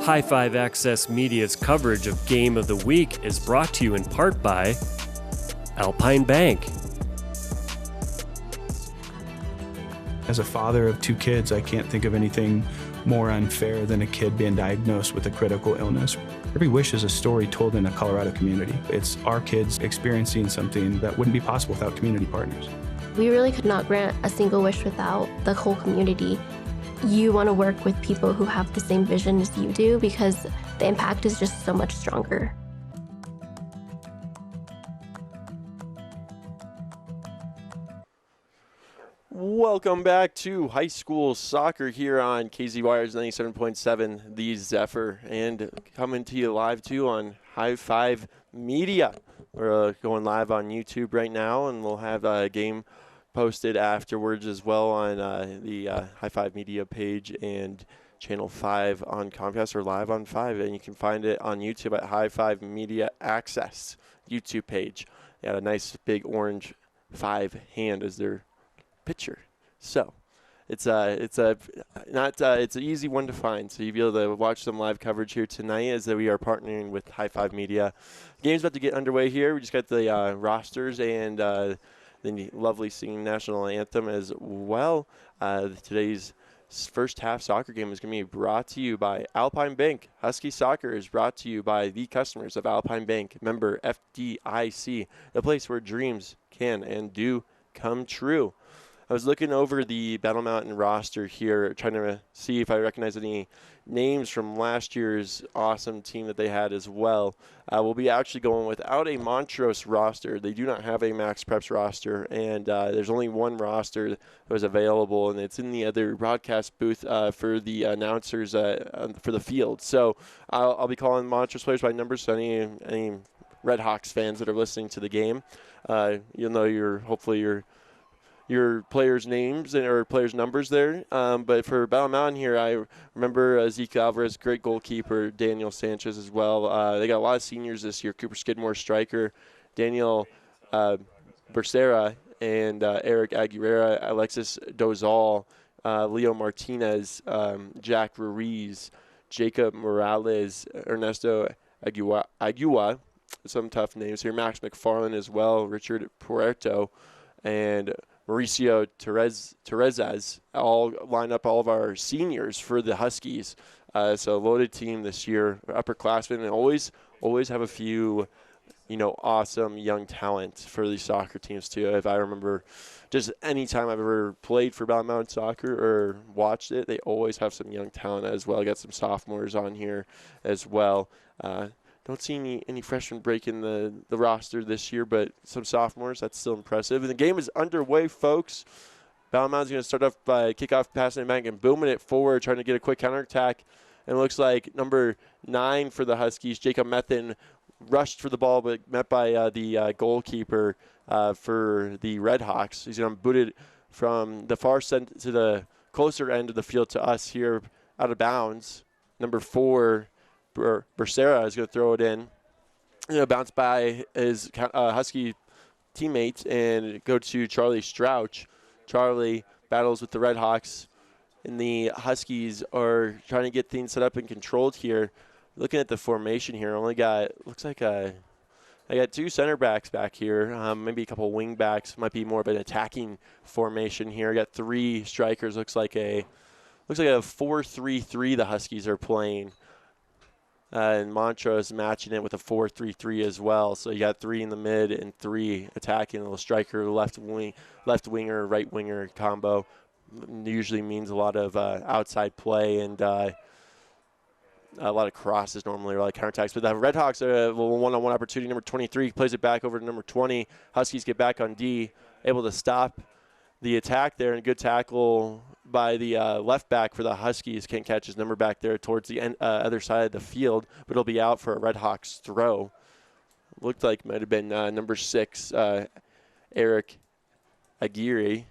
High Five Access Media's coverage of Game of the Week is brought to you in part by Alpine Bank. As a father of 2 kids, I can't think of anything more unfair than a kid being diagnosed with a critical illness. Every wish is a story told in a Colorado community. It's our kids experiencing something that wouldn't be possible without community partners. We really could not grant a single wish without the whole community. You want to work with people who have the same vision as you do because the impact is just so much stronger. Welcome back to high school soccer here on KZYR's 97.7 The Zephyr, and coming to you live too on High Five Media. We're going live on YouTube right now, and we'll have a game posted afterwards as well on the High Five Media page and Channel 5 on Comcast, or live on 5, and you can find it on YouTube at High Five Media Access YouTube page. They got a nice big orange 5 hand as their picture. So it's an easy one to find. So you'll be able to watch some live coverage here tonight as we are partnering with High Five Media. The game's about to get underway here. We just got the rosters and the lovely singing national anthem as well. Today's first half soccer game is going to be brought to you by Alpine Bank. Husky Soccer is brought to you by the customers of Alpine Bank, member FDIC, the place where dreams can and do come true. I was looking over the Battle Mountain roster here, trying to see if I recognize any names from last year's awesome team that they had as well. We'll be actually going without a Montrose roster. They do not have a Max Preps roster, and there's only one roster that was available, and it's in the other broadcast booth for the announcers for the field. So I'll be calling Montrose players by numbers, so any Red Hawks fans that are listening to the game, you'll know hopefully your players' names or players' numbers there. But for Battle Mountain here, I remember Zeke Alvarez, great goalkeeper, Daniel Sanchez as well. They got a lot of seniors this year. Cooper Skidmore, striker, Daniel Becerra, and Eric Aguilera, Alexis Dozal, Leo Martinez, Jack Ruiz, Jacob Morales, Ernesto Aguila, some tough names here, Max McFarland as well, Richard Puerto, and Mauricio Terezas all line up all of our seniors for the Huskies. So loaded team this year, upperclassmen, and always have a few, awesome young talent for these soccer teams too. If I remember, just any time I've ever played for Battle Mountain Soccer or watched it, they always have some young talent as well. Got some sophomores on here as well. Don't see any freshmen breaking the roster this year, but some sophomores, that's still impressive. And the game is underway, folks. Battle Mountain's going to start off by kickoff, passing it back, and booming it forward, trying to get a quick counterattack. And it looks like number 9 for the Huskies, Jacob Methin, rushed for the ball, but met by the goalkeeper for the Red Hawks. He's going to boot it from the far side to the closer end of the field to us here out of bounds. Number 4, Becerra is going to throw it in. Bounce by his Husky teammate and go to Charlie Strouch. Charlie battles with the Red Hawks, and the Huskies are trying to get things set up and controlled here. Looking at the formation here, I got 2 center backs back here, maybe a couple wing backs. Might be more of an attacking formation here. I got 3 strikers. Looks like a 4-3-3 the Huskies are playing. And Montrose matching it with a 4-3-3 as well. So you got 3 in the mid and 3 attacking. A little striker, left winger, right winger combo. Usually means a lot of outside play and a lot of crosses normally, or a lot of counterattacks. But the Red Hawks have a one-on-one opportunity. Number 23 plays it back over to number 20. Huskies get back on D, able to stop the attack there, and a good tackle by the left back for the Huskies. Can't catch his number back there towards the other side of the field, but it'll be out for a Red Hawks throw. Looked like might have been number 6, Eric Aguirre.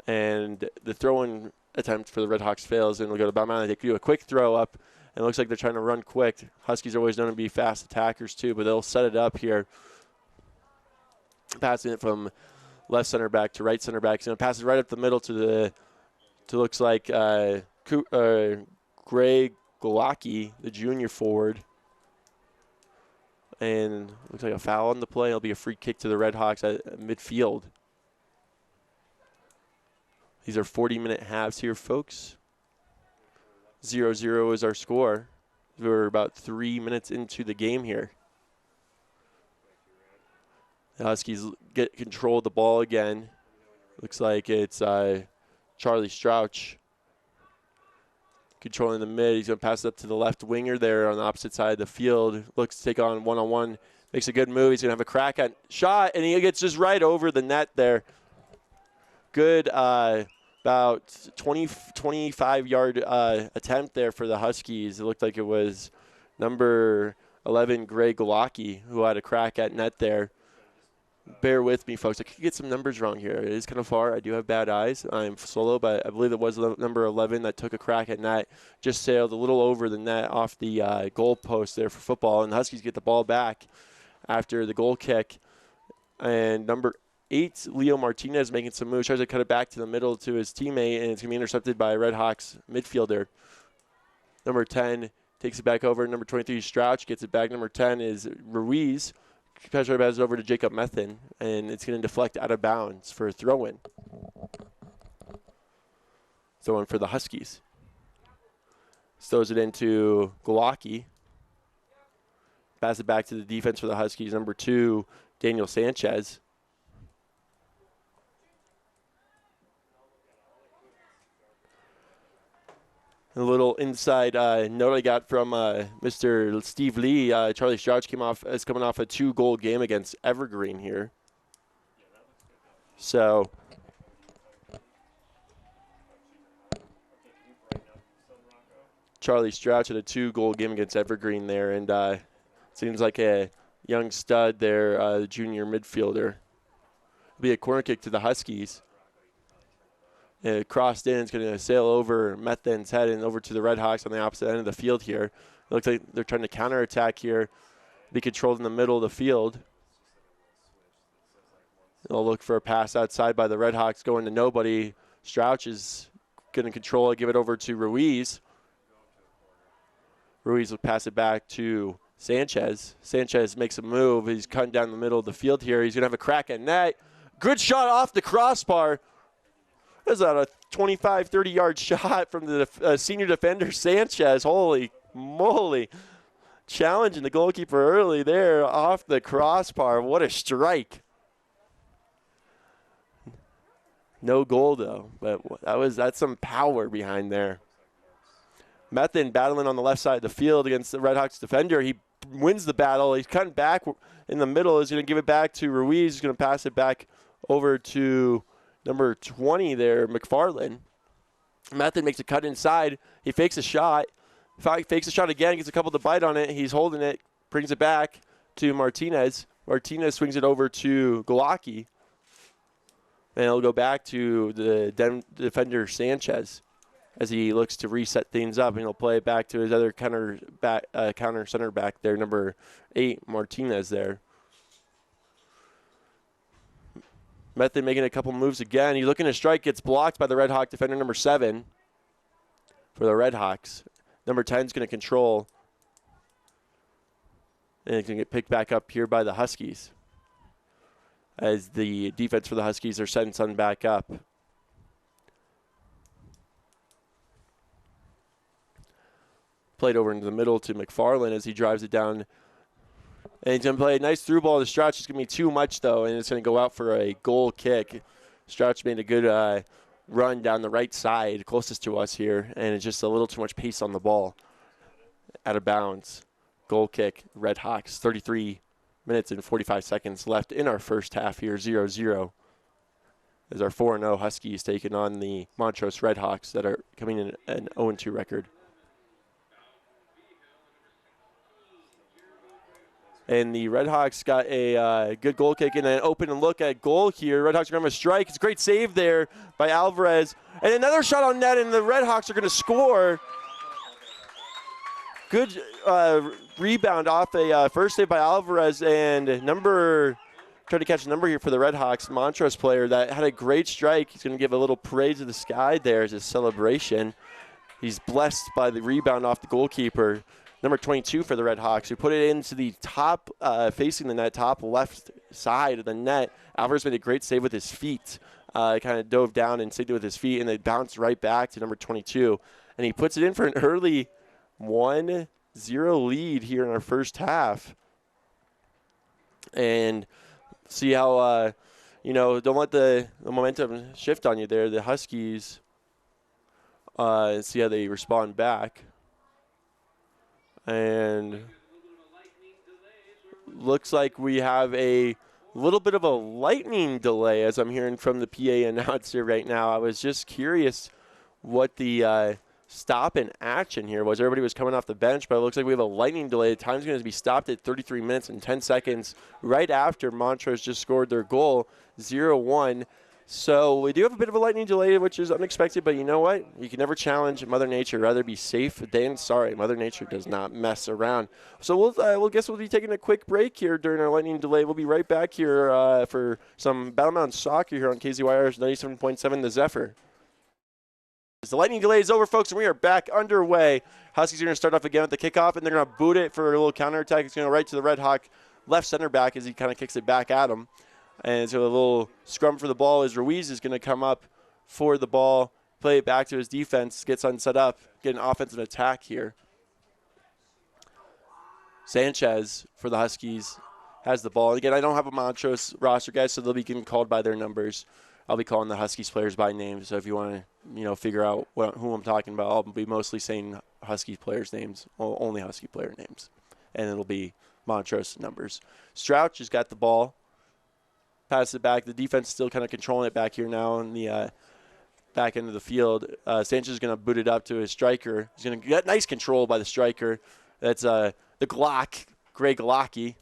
And the throw-in attempt for the Red Hawks fails, and we'll go to Battle Mountain. They do a quick throw up, and it looks like they're trying to run quick. Huskies are always known to be fast attackers too, but they'll set it up here. Passing it from left center back to right center back. He's going to pass it right up the middle to looks like Greg Golacki, the junior forward. And looks like a foul on the play. It'll be a free kick to the Red Hawks at midfield. These are 40-minute halves here, folks. 0-0 is our score. We're about 3 minutes into the game here. The Huskies get control of the ball again. Looks like it's Charlie Strouch controlling the mid. He's going to pass it up to the left winger there on the opposite side of the field. Looks to take on one-on-one. Makes a good move. He's going to have a crack at shot, and he gets just right over the net there. Good about 25-yard attempt there for the Huskies. It looked like it was number 11, Greg Golacki, who had a crack at net there. Bear with me, folks. I could get some numbers wrong here. It is kind of far. I do have bad eyes. I'm solo, but I believe it was number 11 that took a crack at net. Just sailed a little over the net off the goal post there for football, and the Huskies get the ball back after the goal kick. And number 8, Leo Martinez, making some moves. Tries to cut it back to the middle to his teammate, and it's going to be intercepted by Red Hawks midfielder. Number 10 takes it back over. Number 23, Strouch, gets it back. Number 10 is Ruiz. Pressure passes over to Jacob Methin, and it's going to deflect out of bounds for a throw-in. Throw-in for the Huskies. Throws it into Golacki. Pass it back to the defense for the Huskies. Number 2, Daniel Sanchez. A little inside note I got from Mr. Steve Lee. Charlie Strouch is coming off a 2-goal game against Evergreen here. So Charlie Strouch had a 2-goal game against Evergreen there, and seems like a young stud there, the junior midfielder. It'll be a corner kick to the Huskies. Crossed in, it's going to sail over Methin's head and over to the Red Hawks on the opposite end of the field here. It looks like they're trying to counterattack here, be controlled in the middle of the field. They'll look for a pass outside by the Red Hawks going to nobody. Strouch is going to control it, give it over to Ruiz. Ruiz will pass it back to Sanchez. Sanchez makes a move. He's cutting down the middle of the field here. He's going to have a crack at net. Good shot off the crossbar. That's a 25, 30-yard shot from the senior defender, Sanchez. Holy moly. Challenging the goalkeeper early there off the crossbar. What a strike. No goal, though, but that's some power behind there. Methin battling on the left side of the field against the Red Hawks defender. He wins the battle. He's cutting back in the middle. He's going to give it back to Ruiz. He's going to pass it back over to number 20 there, McFarland. Methin makes a cut inside. He fakes a shot. Fakes a shot again, gets a couple to bite on it. He's holding it, brings it back to Martinez. Martinez swings it over to Golacki. And it'll go back to the defender, Sanchez, as he looks to reset things up. And he'll play it back to his other counter center back there, number 8, Martinez there. Methin making a couple moves again. He's looking to strike, gets blocked by the Red Hawk defender, number 7 for the Red Hawks. Number 10 is going to control. And it's going to get picked back up here by the Huskies as the defense for the Huskies are setting something back up. Played over into the middle to McFarland as he drives it down. And he's going to play a nice through ball to Strouch. It's going to be too much, though, and it's going to go out for a goal kick. Strouch made a good run down the right side, closest to us here, and it's just a little too much pace on the ball. Out of bounds. Goal kick, Red Hawks. 33 minutes and 45 seconds left in our first half here, 0-0. As our 4-0 Huskies taking on the Montrose Red Hawks that are coming in an 0-2 record. And the Red Hawks got a good goal kick and an open and look at goal here. Red Hawks are going to have a strike. It's a great save there by Alvarez. And another shot on net, and the Red Hawks are going to score. Good rebound off a first save by Alvarez. And trying to catch a number here for the Red Hawks, Montrose player that had a great strike. He's going to give a little parade to the sky there as a celebration. He's blessed by the rebound off the goalkeeper, number 22 for the Red Hawks, who put it into the top, facing the net, top left side of the net. Alvarez made a great save with his feet. Kind of dove down and saved it with his feet, and they bounced right back to number 22. And he puts it in for an early 1-0 lead here in our first half. And see how, don't let the momentum shift on you there. The Huskies, see how they respond back. And looks like we have a little bit of a lightning delay, as I'm hearing from the PA announcer right now. I was just curious what the stop in action here was. Everybody was coming off the bench, but it looks like we have a lightning delay. The time's going to be stopped at 33 minutes and 10 seconds right after Montrose just scored their goal, 0-1. So we do have a bit of a lightning delay, which is unexpected, but you know what? You can never challenge Mother Nature. Rather be safe than sorry. Mother Nature does not mess around. So we'll be taking a quick break here during our lightning delay. We'll be right back here for some Battle Mountain soccer here on KZYR's 97.7 The Zephyr. The lightning delay is over, folks, and we are back underway. Huskies are going to start off again with the kickoff, and they're going to boot it for a little counterattack. It's going to go right to the Red Hawk left center back as he kind of kicks it back at him. And so a little scrum for the ball as Ruiz is going to come up for the ball, play it back to his defense, gets unset up, get an offensive attack here. Sanchez for the Huskies has the ball. Again, I don't have a Montrose roster, guys, so they'll be getting called by their numbers. I'll be calling the Huskies players by name, so if you want to, figure out who I'm talking about, I'll be mostly saying Huskies players' names, only Husky player names, and it'll be Montrose numbers. Strouch has got the ball. Pass it back. The defense is still kind of controlling it back here now in the back end of the field. Sanchez is going to boot it up to his striker. He's going to get nice control by the striker. That's the Glock, Greg Glocky.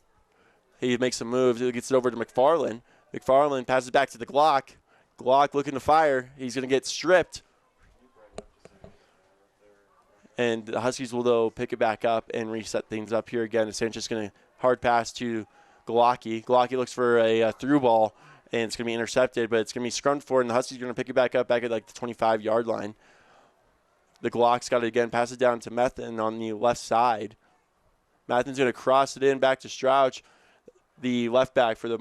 He makes some moves. He gets it over to McFarland. McFarland passes back to the Glock. Glock looking to fire. He's going to get stripped. And the Huskies will, though, pick it back up and reset things up here again. Sanchez is going to hard pass to Glocky. Glocky looks for a through ball, and it's going to be intercepted, but it's going to be scrummed for, and the Huskies are going to pick it back up back at like the 25-yard line. The Glock's got it again, pass it down to Methan on the left side. Methan's going to cross it in back to Strouch. The left back for the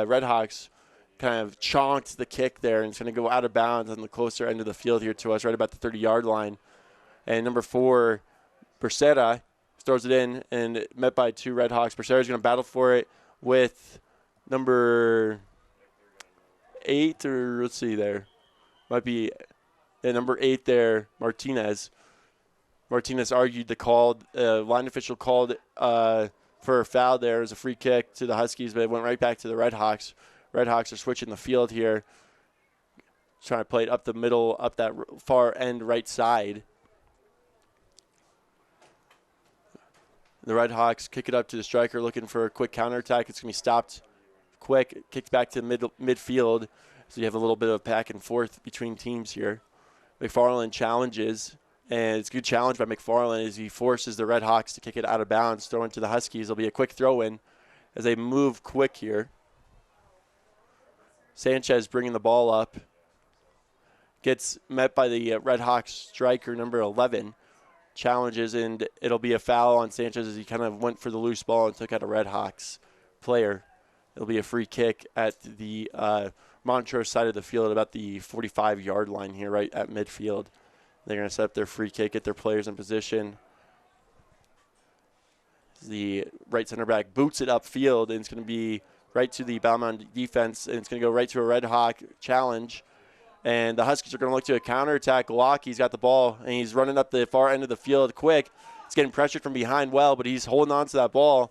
Red Hawks kind of chonked the kick there, and it's going to go out of bounds on the closer end of the field here to us, right about the 30-yard line. And number 4, Becerra, throws it in and met by 2 Red Hawks. Becerra's going to battle for it with number 8, or let's see there. Might be number 8 there, Martinez. Martinez argued the call. Line official called for a foul there. It was a free kick to the Huskies, but it went right back to the Red Hawks. Red Hawks are switching the field here, trying to play it up the middle, up that far end right side. The Red Hawks kick it up to the striker, looking for a quick counterattack. It's going to be stopped quick, kicked back to midfield. So you have a little bit of back and forth between teams here. McFarland challenges, and it's a good challenge by McFarland as he forces the Red Hawks to kick it out of bounds, throw into the Huskies. It'll be a quick throw-in as they move quick here. Sanchez bringing the ball up. Gets met by the Red Hawks striker, number 11. Challenges, and it'll be a foul on Sanchez as he kind of went for the loose ball and took out a Red Hawks player. It'll be a free kick at the Montrose side of the field, about the 45-yard line here, right at midfield. They're going to set up their free kick, get their players in position. The right center back boots it upfield, and it's going to be right to the Balmont defense, and it's going to go right to a Red Hawk challenge. And the Huskies are going to look to a counterattack. Glocky's got the ball, and he's running up the far end of the field quick. He's getting pressured from behind well, but he's holding on to that ball.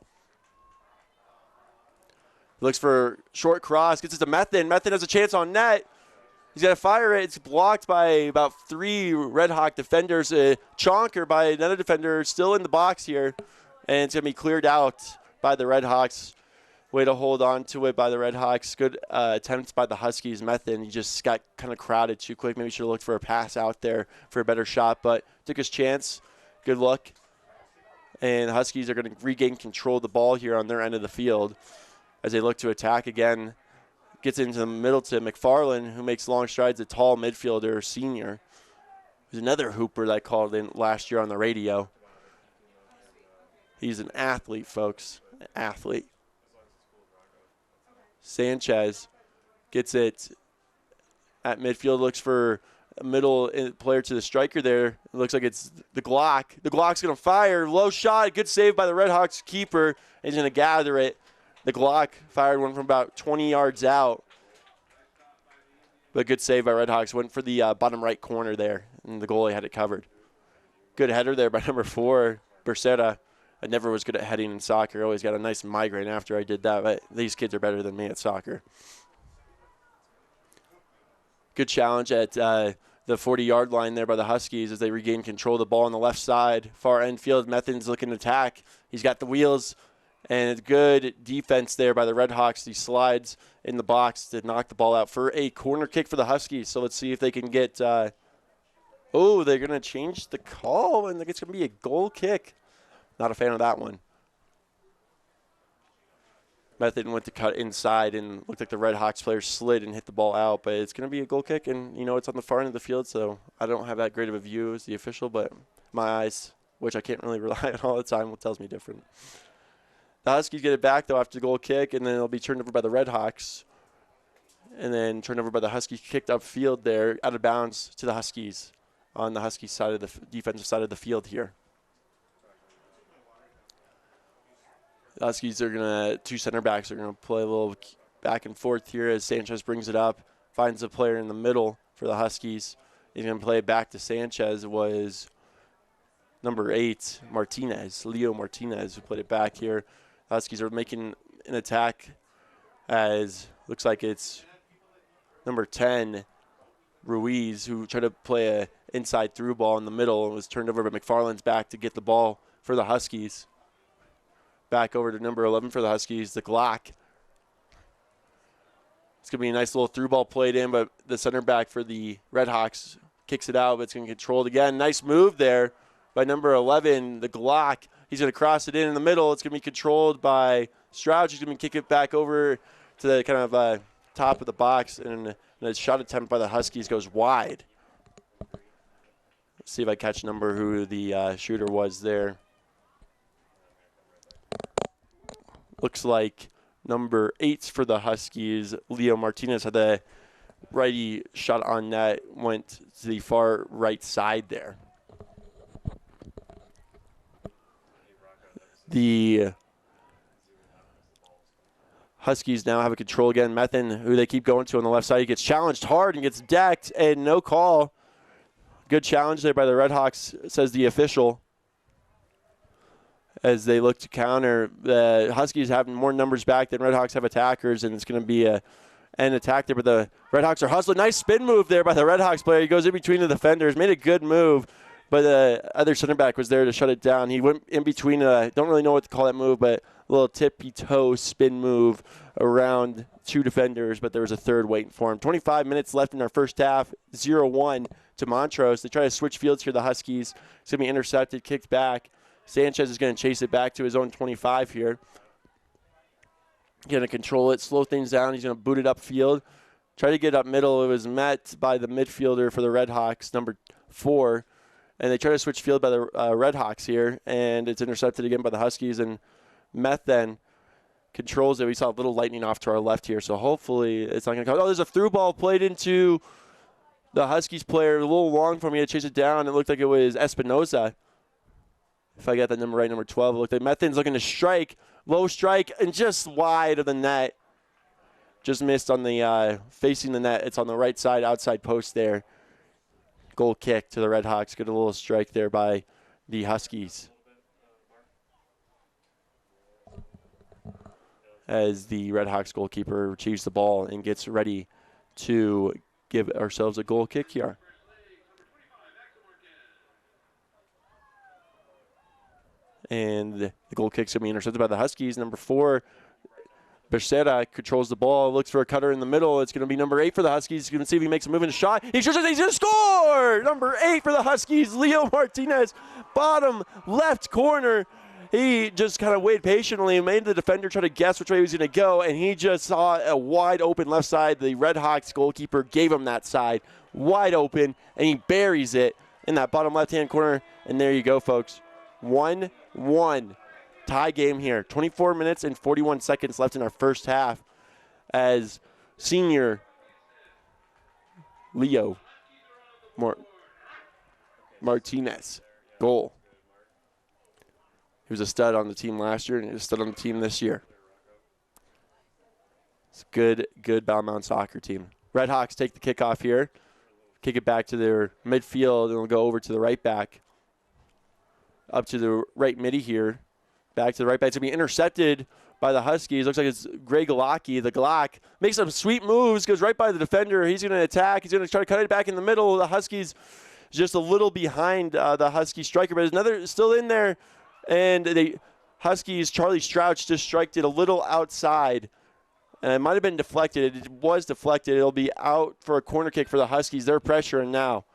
Looks for short cross, gets it to Methan. Methan has a chance on net. He's got to fire it. It's blocked by about 3 Red Hawk defenders. A chonker by another defender still in the box here, and it's going to be cleared out by the Red Hawks. Way to hold on to it by the Red Hawks. Good attempts by the Huskies. Methan, he just got kind of crowded too quick. Maybe should have looked for a pass out there for a better shot, but took his chance. Good look. And the Huskies are going to regain control of the ball here on their end of the field as they look to attack again. Gets into the middle to McFarland, who makes long strides, a tall midfielder, senior. There's another hooper that called in last year on the radio. He's an athlete, folks. Athlete. Sanchez gets it at midfield, looks for a middle player to the striker there. It looks like it's the Glock. The Glock's going to fire. Low shot. Good save by the Red Hawks keeper. He's going to gather it. The Glock fired one from about 20 yards out. But good save by Red Hawks. Went for the bottom right corner there, and the goalie had it covered. Good header there by number 4, Becerra. I never was good at heading in soccer. Always got a nice migraine after I did that, but these kids are better than me at soccer. Good challenge at the 40-yard line there by the Huskies as they regain control of the ball on the left side. Far end field, Methin's looking to attack. He's got the wheels, and it's good defense there by the Red Hawks. He slides in the box to knock the ball out for a corner kick for the Huskies. So let's see if they can get they're going to change the call, and it's going to be a goal kick. Not a fan of that one. Method went to cut inside and looked like the Red Hawks player slid and hit the ball out, but it's going to be a goal kick, and, it's on the far end of the field, so I don't have that great of a view as the official, but my eyes, which I can't really rely on all the time, tells me different. The Huskies get it back, though, after the goal kick, and then it'll be turned over by the Red Hawks, and then turned over by the Huskies, kicked upfield there, out of bounds to the Huskies on the Huskies side of the defensive side of the field here. The Huskies are going to, 2 center backs are going to play a little back and forth here as Sanchez brings it up, finds a player in the middle for the Huskies. He's going to play it back to Sanchez. It was number 8, Leo Martinez, who played it back here. The Huskies are making an attack as looks like it's number 10, Ruiz, who tried to play an inside through ball in the middle and was turned over, but McFarland's back to get the ball for the Huskies. Back over to number 11 for the Huskies, the Glock. It's going to be a nice little through ball played in, but the center back for the Red Hawks kicks it out, but it's going to control it again. Nice move there by number 11, the Glock. He's going to cross it in the middle. It's going to be controlled by Strouch. He's going to kick it back over to the kind of top of the box, and a shot attempt by the Huskies goes wide. Let's see if I catch number who the shooter was there. Looks like number 8 for the Huskies, Leo Martinez, had the righty shot on net, went to the far right side there. The Huskies now have a control again. Methin, who they keep going to on the left side, he gets challenged hard and gets decked, and no call. Good challenge there by the Red Hawks, says the official. As they look to counter, the Huskies have more numbers back than Red Hawks have attackers, and it's going to be an attack there. But the Red Hawks are hustling. Nice spin move there by the Red Hawks player. He goes in between the defenders, made a good move, but the other center back was there to shut it down. He went in between, don't really know what to call that move, but a little tippy-toe spin move around 2 defenders, but there was a third waiting for him. 25 minutes left in our first half, 0-1 to Montrose. They try to switch fields here, the Huskies. It's going to be intercepted, kicked back. Sanchez is going to chase it back to his own 25 here. Going to control it, slow things down. He's going to boot it upfield. Try to get up middle. It was met by the midfielder for the Red Hawks, number 4. And they try to switch field by the Red Hawks here, and it's intercepted again by the Huskies. And Meth then controls it. We saw a little lightning off to our left here, so hopefully it's not going to come. Oh, there's a through ball played into the Huskies player. A little long for me to chase it down. It looked like it was Espinoza. If I got that number right, number 12. Look, the Methin's looking to strike. Low strike, and just wide of the net. Just missed on the facing the net. It's on the right side, outside post there. Goal kick to the Red Hawks. Get a little strike there by the Huskies. As the Red Hawks goalkeeper retrieves the ball and gets ready to give ourselves a goal kick here. And the goal kick's going to be intercepted by the Huskies. Number 4, Becerra controls the ball, looks for a cutter in the middle. It's going to be number 8 for the Huskies. He's going to see if he makes a move in a shot. He shoots it. He's going to score! Number 8 for the Huskies, Leo Martinez, bottom left corner. He just kind of waited patiently and made the defender try to guess which way he was going to go, and he just saw a wide open left side. The Red Hawks goalkeeper gave him that side, wide open, and he buries it in that bottom left-hand corner. And there you go, folks. 1-1 tie game here. 24 minutes and 41 seconds left in our first half as senior Leo Martinez goal. He was a stud on the team last year, and he was a stud on the team this year. It's a good Balmont soccer team. Red Hawks take the kickoff here. Kick it back to their midfield, and they'll go over to the right back. Up to the right midi here. Back to the right back. It's going to be intercepted by the Huskies. Looks like it's Greg Galaki. The Glock makes some sweet moves, goes right by the defender. He's going to attack. He's going to try to cut it back in the middle. The Huskies just a little behind the Husky striker, but there's another still in there. And the Huskies, Charlie Strouch, just striked it a little outside. And it might have been deflected. It was deflected. It'll be out for a corner kick for the Huskies. They're pressuring now.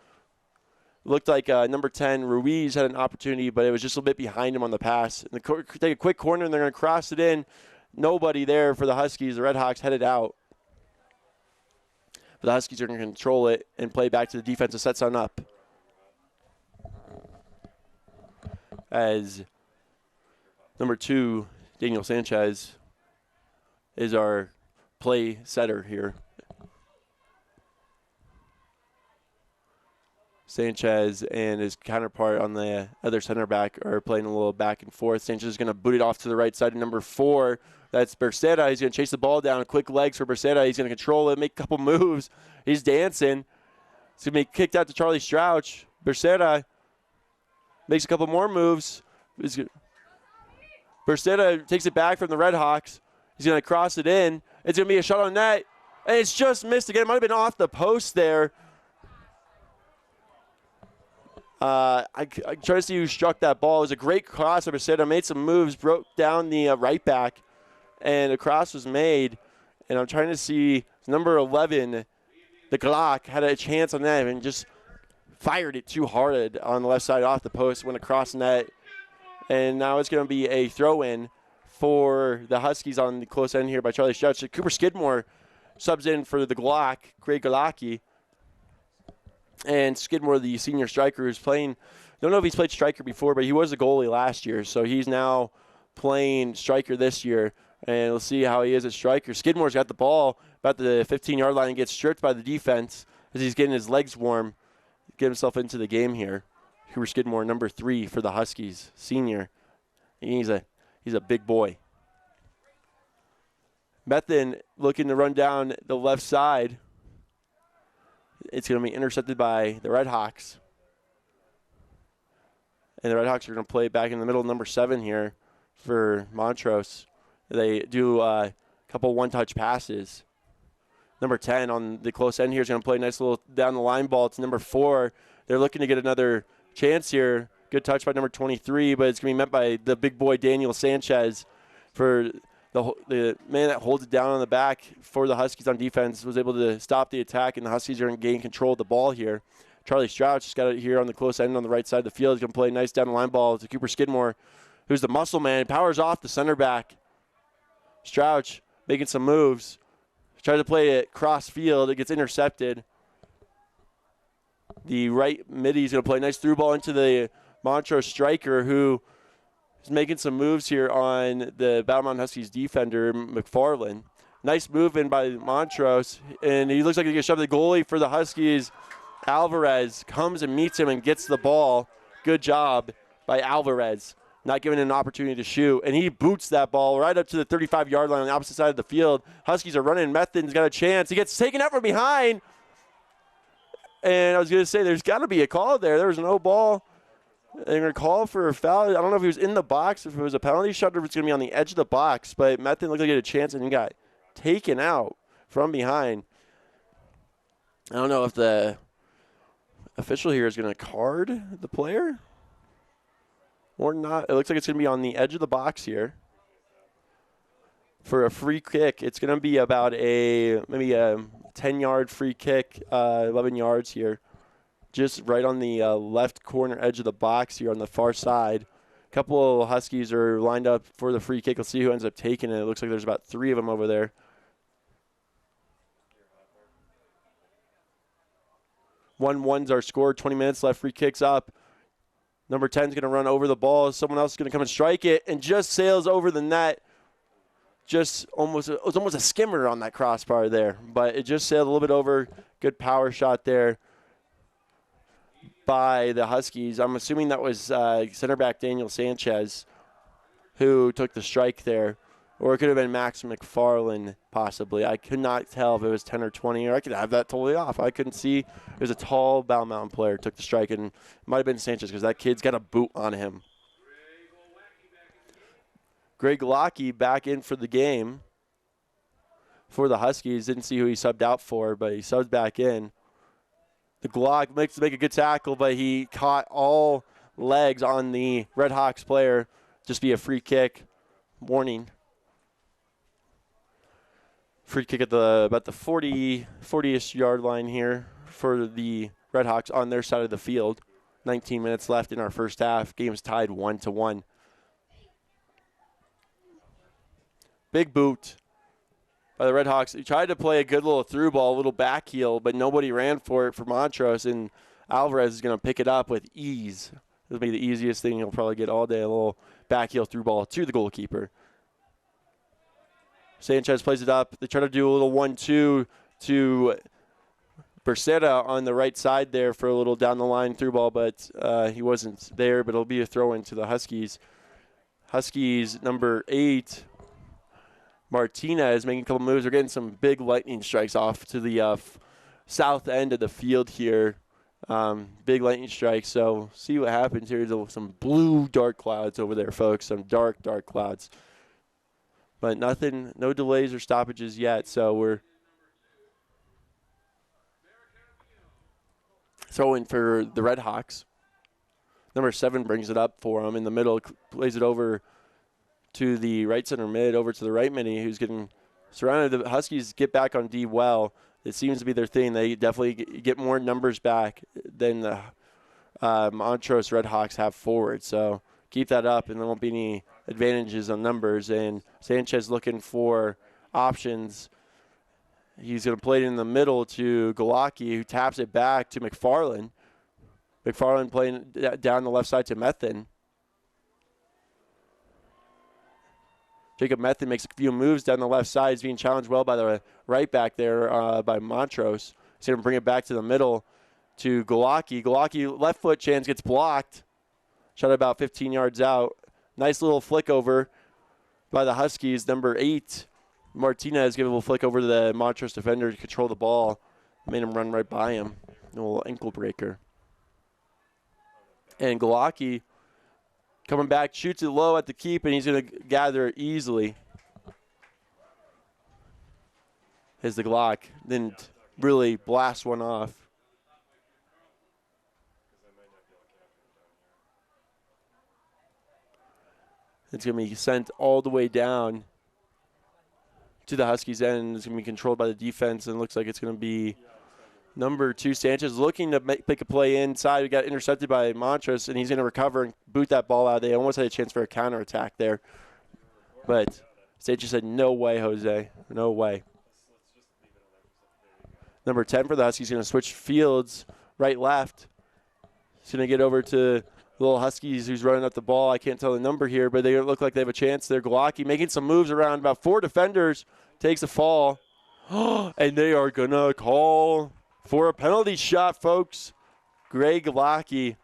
Looked like number 10, Ruiz, had an opportunity, but it was just a little bit behind him on the pass. And take a quick corner, and they're going to cross it in. Nobody there for the Huskies. The Red Hawks headed out. But the Huskies are going to control it and play back to the defense to set something up. As number 2, Daniel Sanchez, is our play setter here. Sanchez and his counterpart on the other center back are playing a little back and forth. Sanchez is going to boot it off to the right side of number 4. That's Becerra. He's going to chase the ball down. Quick legs for Becerra. He's going to control it, make a couple moves. He's dancing. It's going to be kicked out to Charlie Strouch. Becerra makes a couple more moves. Becerra takes it back from the Red Hawks. He's going to cross it in. It's going to be a shot on net. And it's just missed again. It might have been off the post there. I try to see who struck that ball. It was a great cross. Becerra made some moves, broke down the right back, and a cross was made. And I'm trying to see number 11, the Glock, had a chance on that and just fired it too hard on the left side off the post, went across net. And now it's going to be a throw-in for the Huskies on the close end here by Charlie Strouch. Cooper Skidmore subs in for the Glock, Greg Galaki. And Skidmore, the senior striker, who's playing, don't know if he's played striker before, but he was a goalie last year. So he's now playing striker this year. And we'll see how he is at striker. Skidmore's got the ball about the 15-yard line and gets stripped by the defense as he's getting his legs warm, get himself into the game here. Cooper Skidmore, number 3 for the Huskies, senior. He's a big boy. Method looking to run down the left side. It's going to be intercepted by the Red Hawks. And the Red Hawks are going to play back in the middle, number 7 here for Montrose. They do a couple one-touch passes. Number 10 on the close end here is going to play a nice little down-the-line ball. It's number 4. They're looking to get another chance here. Good touch by number 23, but it's going to be met by the big boy Daniel Sanchez for the man that holds it down on the back for the Huskies on defense, was able to stop the attack, and the Huskies are going to gain control of the ball here. Charlie Strouch just got it here on the close end on the right side of the field. He's going to play a nice down-the-line ball to Cooper Skidmore, who's the muscle man. Powers off the center back. Strouch making some moves. Tries to play it cross field. It gets intercepted. The right midi is going to play a nice through ball into the Montrose striker, who is making some moves here on the Battle Mountain Huskies defender, McFarland. Nice move in by Montrose, and he looks like he's going to shove the goalie for the Huskies. Alvarez comes and meets him and gets the ball. Good job by Alvarez, not giving him an opportunity to shoot. And he boots that ball right up to the 35-yard line on the opposite side of the field. Huskies are running. Method's got a chance. He gets taken out from behind. And I was going to say, there's got to be a call there. There was no ball. They're going to call for a foul. I don't know if he was in the box, if it was a penalty shot, or if it's going to be on the edge of the box. But Method looked like he had a chance, and he got taken out from behind. I don't know if the official here is going to card the player or not. It looks like it's going to be on the edge of the box here for a free kick. It's going to be about maybe a 10-yard free kick, 11 yards here, just right on the left corner edge of the box here on the far side. A couple of Huskies are lined up for the free kick. We'll see who ends up taking it. It looks like there's about 3 of them over there. 1-1's our score. 20 minutes left. Free kicks up. Number 10 is going to run over the ball. Someone else is going to come and strike it and just sails over the net. It was almost a skimmer on that crossbar there, but it just sailed a little bit over. Good power shot there by the Huskies. I'm assuming that was center back Daniel Sanchez who took the strike there, or it could have been Max McFarland possibly. I could not tell if it was 10 or 20, or I could have that totally off. I couldn't see. It was a tall Bow Mountain player took the strike, and it might have been Sanchez because that kid's got a boot on him. Greg Lockey back in for the game for the Huskies. Didn't see who he subbed out for, but he subbed back in. The Glock makes to make a good tackle, but he caught all legs on the Red Hawks player. Just be a free kick. Warning. Free kick at about the 40-ish yard line here for the Red Hawks on their side of the field. 19 minutes left in our first half. Game's tied 1-1. Big boot by the Red Hawks. He tried to play a good little through ball, a little back heel, but nobody ran for it for Montrose, and Alvarez is going to pick it up with ease. It'll be the easiest thing he'll probably get all day, a little back heel through ball to the goalkeeper. Sanchez plays it up. They try to do a little 1-2 to Becerra on the right side there for a little down the line through ball, but he wasn't there, but it'll be a throw in to the Huskies. Huskies, number 8, Martinez, making a couple moves. We're getting some big lightning strikes off to the south end of the field here. Big lightning strikes, so see what happens here. There's some blue dark clouds over there, folks. Some dark clouds. But nothing, no delays or stoppages yet, so we're throwing for the Red Hawks. Number 7 brings it up for him in the middle, plays it over to the right center mid, over to the right mini, who's getting surrounded. The Huskies get back on D well. It seems to be their thing. They definitely get more numbers back than the Montrose Red Hawks have forward. So keep that up, and there won't be any advantages on numbers. And Sanchez looking for options. He's going to play it in the middle to Galaki, who taps it back to McFarland. McFarland playing down the left side to Methin. Jacob Methin makes a few moves down the left side. He's being challenged well by the right back there by Montrose. He's going to bring it back to the middle to Galaki. Galaki, left foot chance, gets blocked. Shot about 15 yards out. Nice little flick over by the Huskies. Number 8, Martinez, give a little flick over to the Montrose defender to control the ball. Made him run right by him. A little ankle breaker. And Galaki coming back, shoots it low at the keep, and he's going to gather it easily. As the Glock didn't really blast one off. It's going to be sent all the way down to the Huskies' end. It's going to be controlled by the defense, and it looks like it's going to be number 2, Sanchez, looking to make a play inside. We got intercepted by Montrose, and he's going to recover and boot that ball out. They almost had a chance for a counterattack there. But Sanchez said, no way, Jose. No way. Number 10 for the Huskies going to switch fields, right, left. He's going to get over to the little Huskies who's running up the ball. I can't tell the number here, but they look like they have a chance there. Galaki making some moves around about 4 defenders, takes a fall. And they are going to call for a penalty shot, folks. Greg Galaki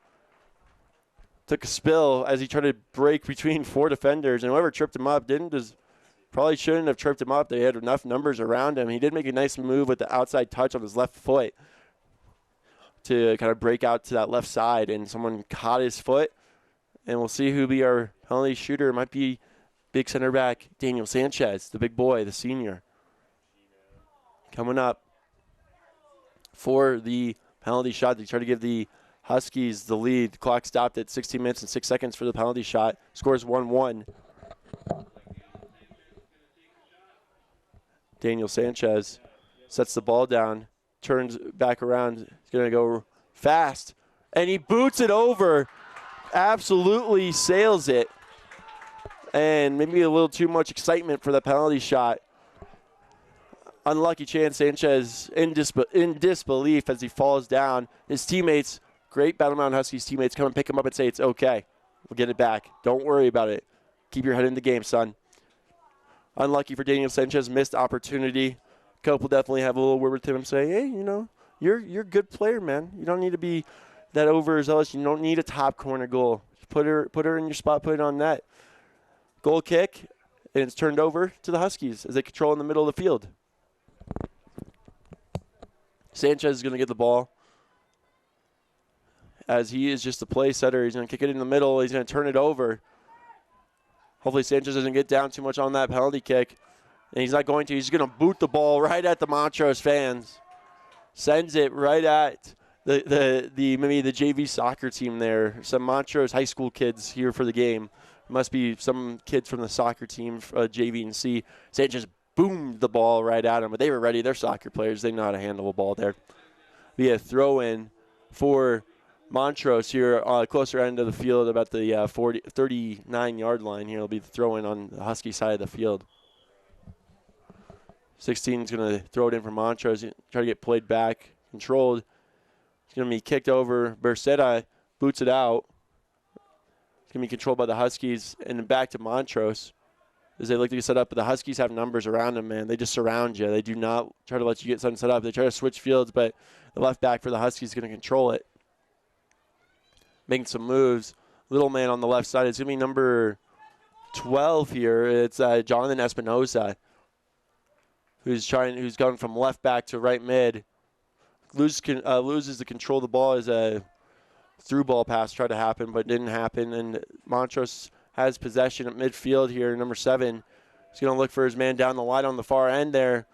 took a spill as he tried to break between 4 defenders, and whoever tripped him up probably shouldn't have tripped him up. They had enough numbers around him. He did make a nice move with the outside touch on his left foot to kind of break out to that left side, and someone caught his foot, and we'll see who be our penalty shooter. It might be big center back Daniel Sanchez, the big boy, the senior. Coming up for the penalty shot. They try to give the Huskies the lead. The clock stopped at 16 minutes and 6 seconds for the penalty shot. Scores 1-1. Daniel Sanchez sets the ball down, turns back around. He's going to go fast, and he boots it over. Absolutely sails it. And maybe a little too much excitement for the penalty shot. Unlucky chance. Sanchez in disbelief as he falls down. His teammates, great Battle Mountain Huskies teammates, come and pick him up and say, it's okay. We'll get it back. Don't worry about it. Keep your head in the game, son. Unlucky for Daniel Sanchez. Missed opportunity. Cope will definitely have a little word with him and say, hey, you're a good player, man. You don't need to be that overzealous. You don't need a top corner goal. Put her in your spot, put it on net. Goal kick, and it's turned over to the Huskies as they control in the middle of the field. Sanchez is going to get the ball as he is just a play setter. He's going to kick it in the middle. He's going to turn it over. Hopefully Sanchez doesn't get down too much on that penalty kick. And he's not going to. He's going to boot the ball right at the Montrose fans. Sends it right at the maybe the JV soccer team there. Some Montrose high school kids here for the game. Must be some kids from the soccer team, JV and C. Sanchez boomed the ball right at them, but they were ready. They're soccer players. They know how to handle a ball there. Be a throw-in for Montrose here, closer end of the field, about the 39-yard line here. It'll be the throw-in on the Husky side of the field. 16 is going to throw it in for Montrose, try to get played back, controlled. It's going to be kicked over. Bersetta boots it out. It's going to be controlled by the Huskies, and then back to Montrose as they look to get set up. But the Huskies have numbers around them, man. They just surround you. They do not try to let you get something set up. They try to switch fields, but the left back for the Huskies is going to control it. Making some moves. Little man on the left side. It's going to be number 12 here. It's Jonathan Espinoza, who's going from left back to right mid. Loses the control of the ball as a through ball pass tried to happen, but didn't happen. And Montrose has possession at midfield here. Number 7. He's going to look for his man down the line on the far end there.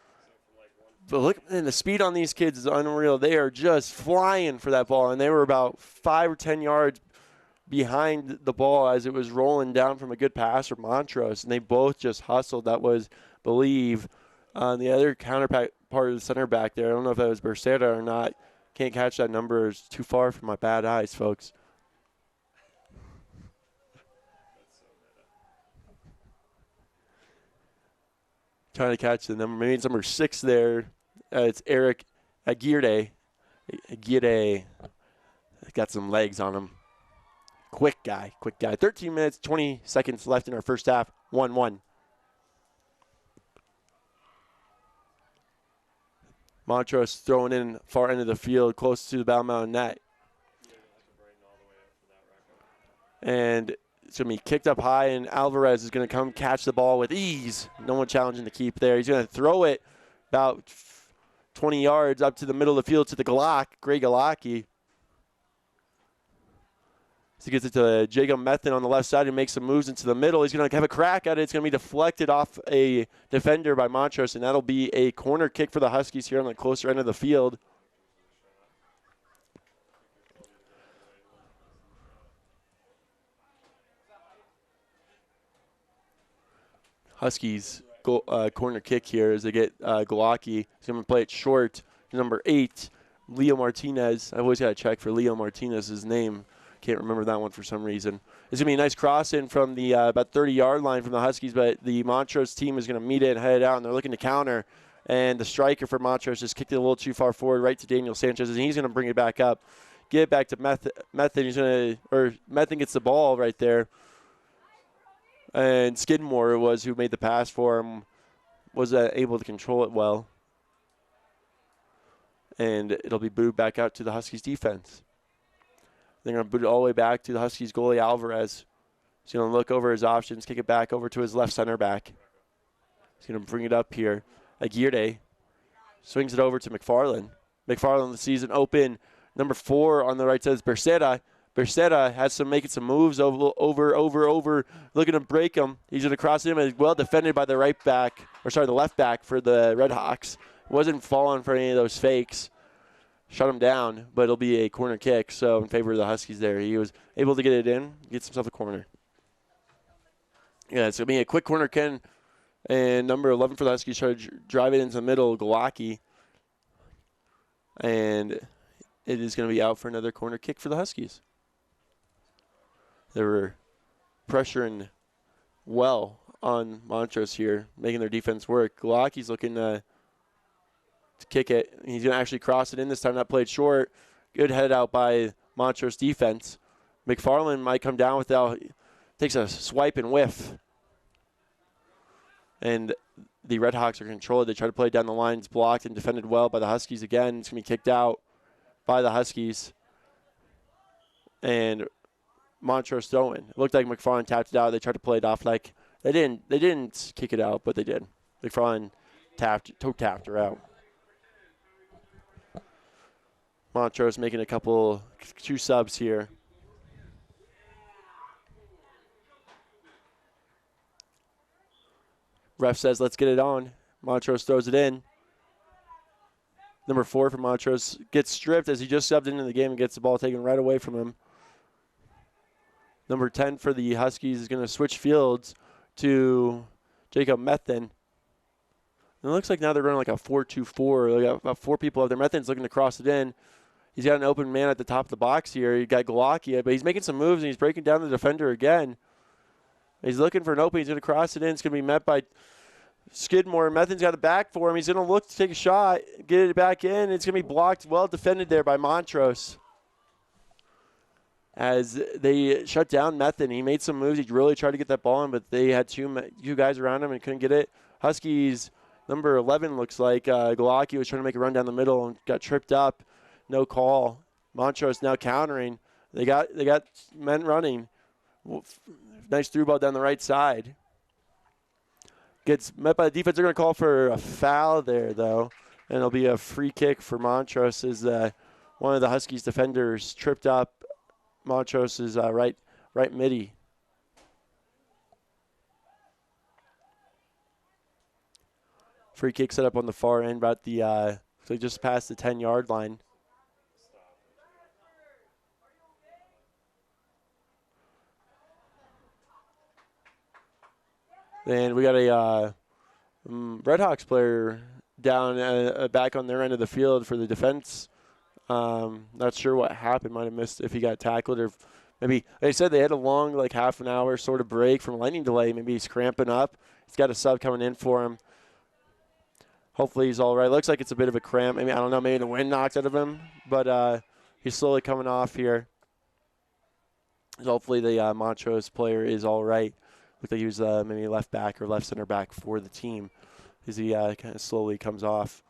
But look, and the speed on these kids is unreal. They are just flying for that ball, and they were about 5 or 10 yards behind the ball as it was rolling down from a good pass from Montrose, and they both just hustled. That was, believe, the other counterpart of the center back there. I don't know if that was Bersetta or not. Can't catch that number. It's too far from my bad eyes, folks. Trying to catch the number. Maybe it's number 6 there. It's Eric Aguirre. Aguirre got some legs on him. Quick guy. 13 minutes, 20 seconds left in our first half. 1-1. Montrose throwing in far end of the field, close to the Battle Mountain net. And it's going to be kicked up high, and Alvarez is going to come catch the ball with ease. No one challenging the keep there. He's going to throw it about 20 yards up to the middle of the field to the Greg Galaki. So he gets it to Jacob Methan on the left side and makes some moves into the middle. He's going to have a crack at it. It's going to be deflected off a defender by Montrose, and that'll be a corner kick for the Huskies here on the closer end of the field. Huskies corner kick here as they get Galaki. He's going to play it short. Number 8, Leo Martinez. I've always got to check for Leo Martinez's name. Can't remember that one for some reason. It's going to be a nice cross in from the about 30-yard line from the Huskies, but the Montrose team is going to meet it and head it out, and they're looking to counter. And the striker for Montrose just kicked it a little too far forward, right to Daniel Sanchez, and he's going to bring it back up. Get it back to Methan. Methan gets the ball right there. And Skidmore was who made the pass for him, was able to control it well. And it'll be booted back out to the Huskies defense. They're going to boot it all the way back to the Huskies goalie Alvarez. He's going to look over his options, kick it back over to his left center back. He's going to bring it up here. Aguirre swings it over to McFarland. McFarland sees an open number 4 on the right side is Bersetta. Bersetta has making some moves over, looking to break him. He's going to cross him, and well defended by the the left back for the Red Hawks. Wasn't falling for any of those fakes. Shut him down, but it'll be a corner kick, so in favor of the Huskies there. He was able to get it in, gets himself a corner. Yeah, it's going to be a quick corner kick, and number 11 for the Huskies try to drive it into the middle, Galaki. And it is going to be out for another corner kick for the Huskies. They were pressuring well on Montrose here, making their defense work. Galaki's looking to to kick it. He's going to actually cross it in this time. That played short. Good head out by Montrose defense. McFarland might come down with that. Takes a swipe and whiff. And the Red Hawks are controlled. They try to play it down the line. It's blocked and defended well by the Huskies again. It's going to be kicked out by the Huskies. And Montrose throwing. It looked like McFarland tapped it out. They tried to play it off like they didn't kick it out, but they did. McFarland toe tapped her out. Montrose making two subs here. Ref says, let's get it on. Montrose throws it in. Number 4 for Montrose gets stripped as he just subbed into the game and gets the ball taken right away from him. Number 10 for the Huskies is going to switch fields to Jacob Methin. And it looks like now they're running like a 4-2-4. They got about 4 people up there. Methin's looking to cross it in. He's got an open man at the top of the box here. You got Galaki, but he's making some moves, and he's breaking down the defender again. He's looking for an opening. He's going to cross it in. It's going to be met by Skidmore. Methin's got it back for him. He's going to look to take a shot, get it back in. It's going to be blocked, well defended there by Montrose. As they shut down Methin, he made some moves. He really tried to get that ball in, but they had two guys around him and couldn't get it. Huskies, number 11 looks like Galaki was trying to make a run down the middle and got tripped up. No call. Montrose now countering. They got men running. Nice through ball down the right side. Gets met by the defense. They're going to call for a foul there, though. And it'll be a free kick for Montrose as one of the Huskies defenders tripped up Montrose's right midi. Free kick set up on the far end, about so just past the 10-yard line. And we got a Red Hawks player down back on their end of the field for the defense. Not sure what happened. Might have missed if he got tackled, or maybe they said they had a long, like half an hour sort of break from lightning delay. Maybe he's cramping up. He's got a sub coming in for him. Hopefully he's all right. Looks like it's a bit of a cramp. Maybe, I don't know, maybe the wind knocks out of him, but he's slowly coming off here. Hopefully the Montrose player is all right. Looked like he was maybe left back or left center back for the team as he kind of slowly comes off.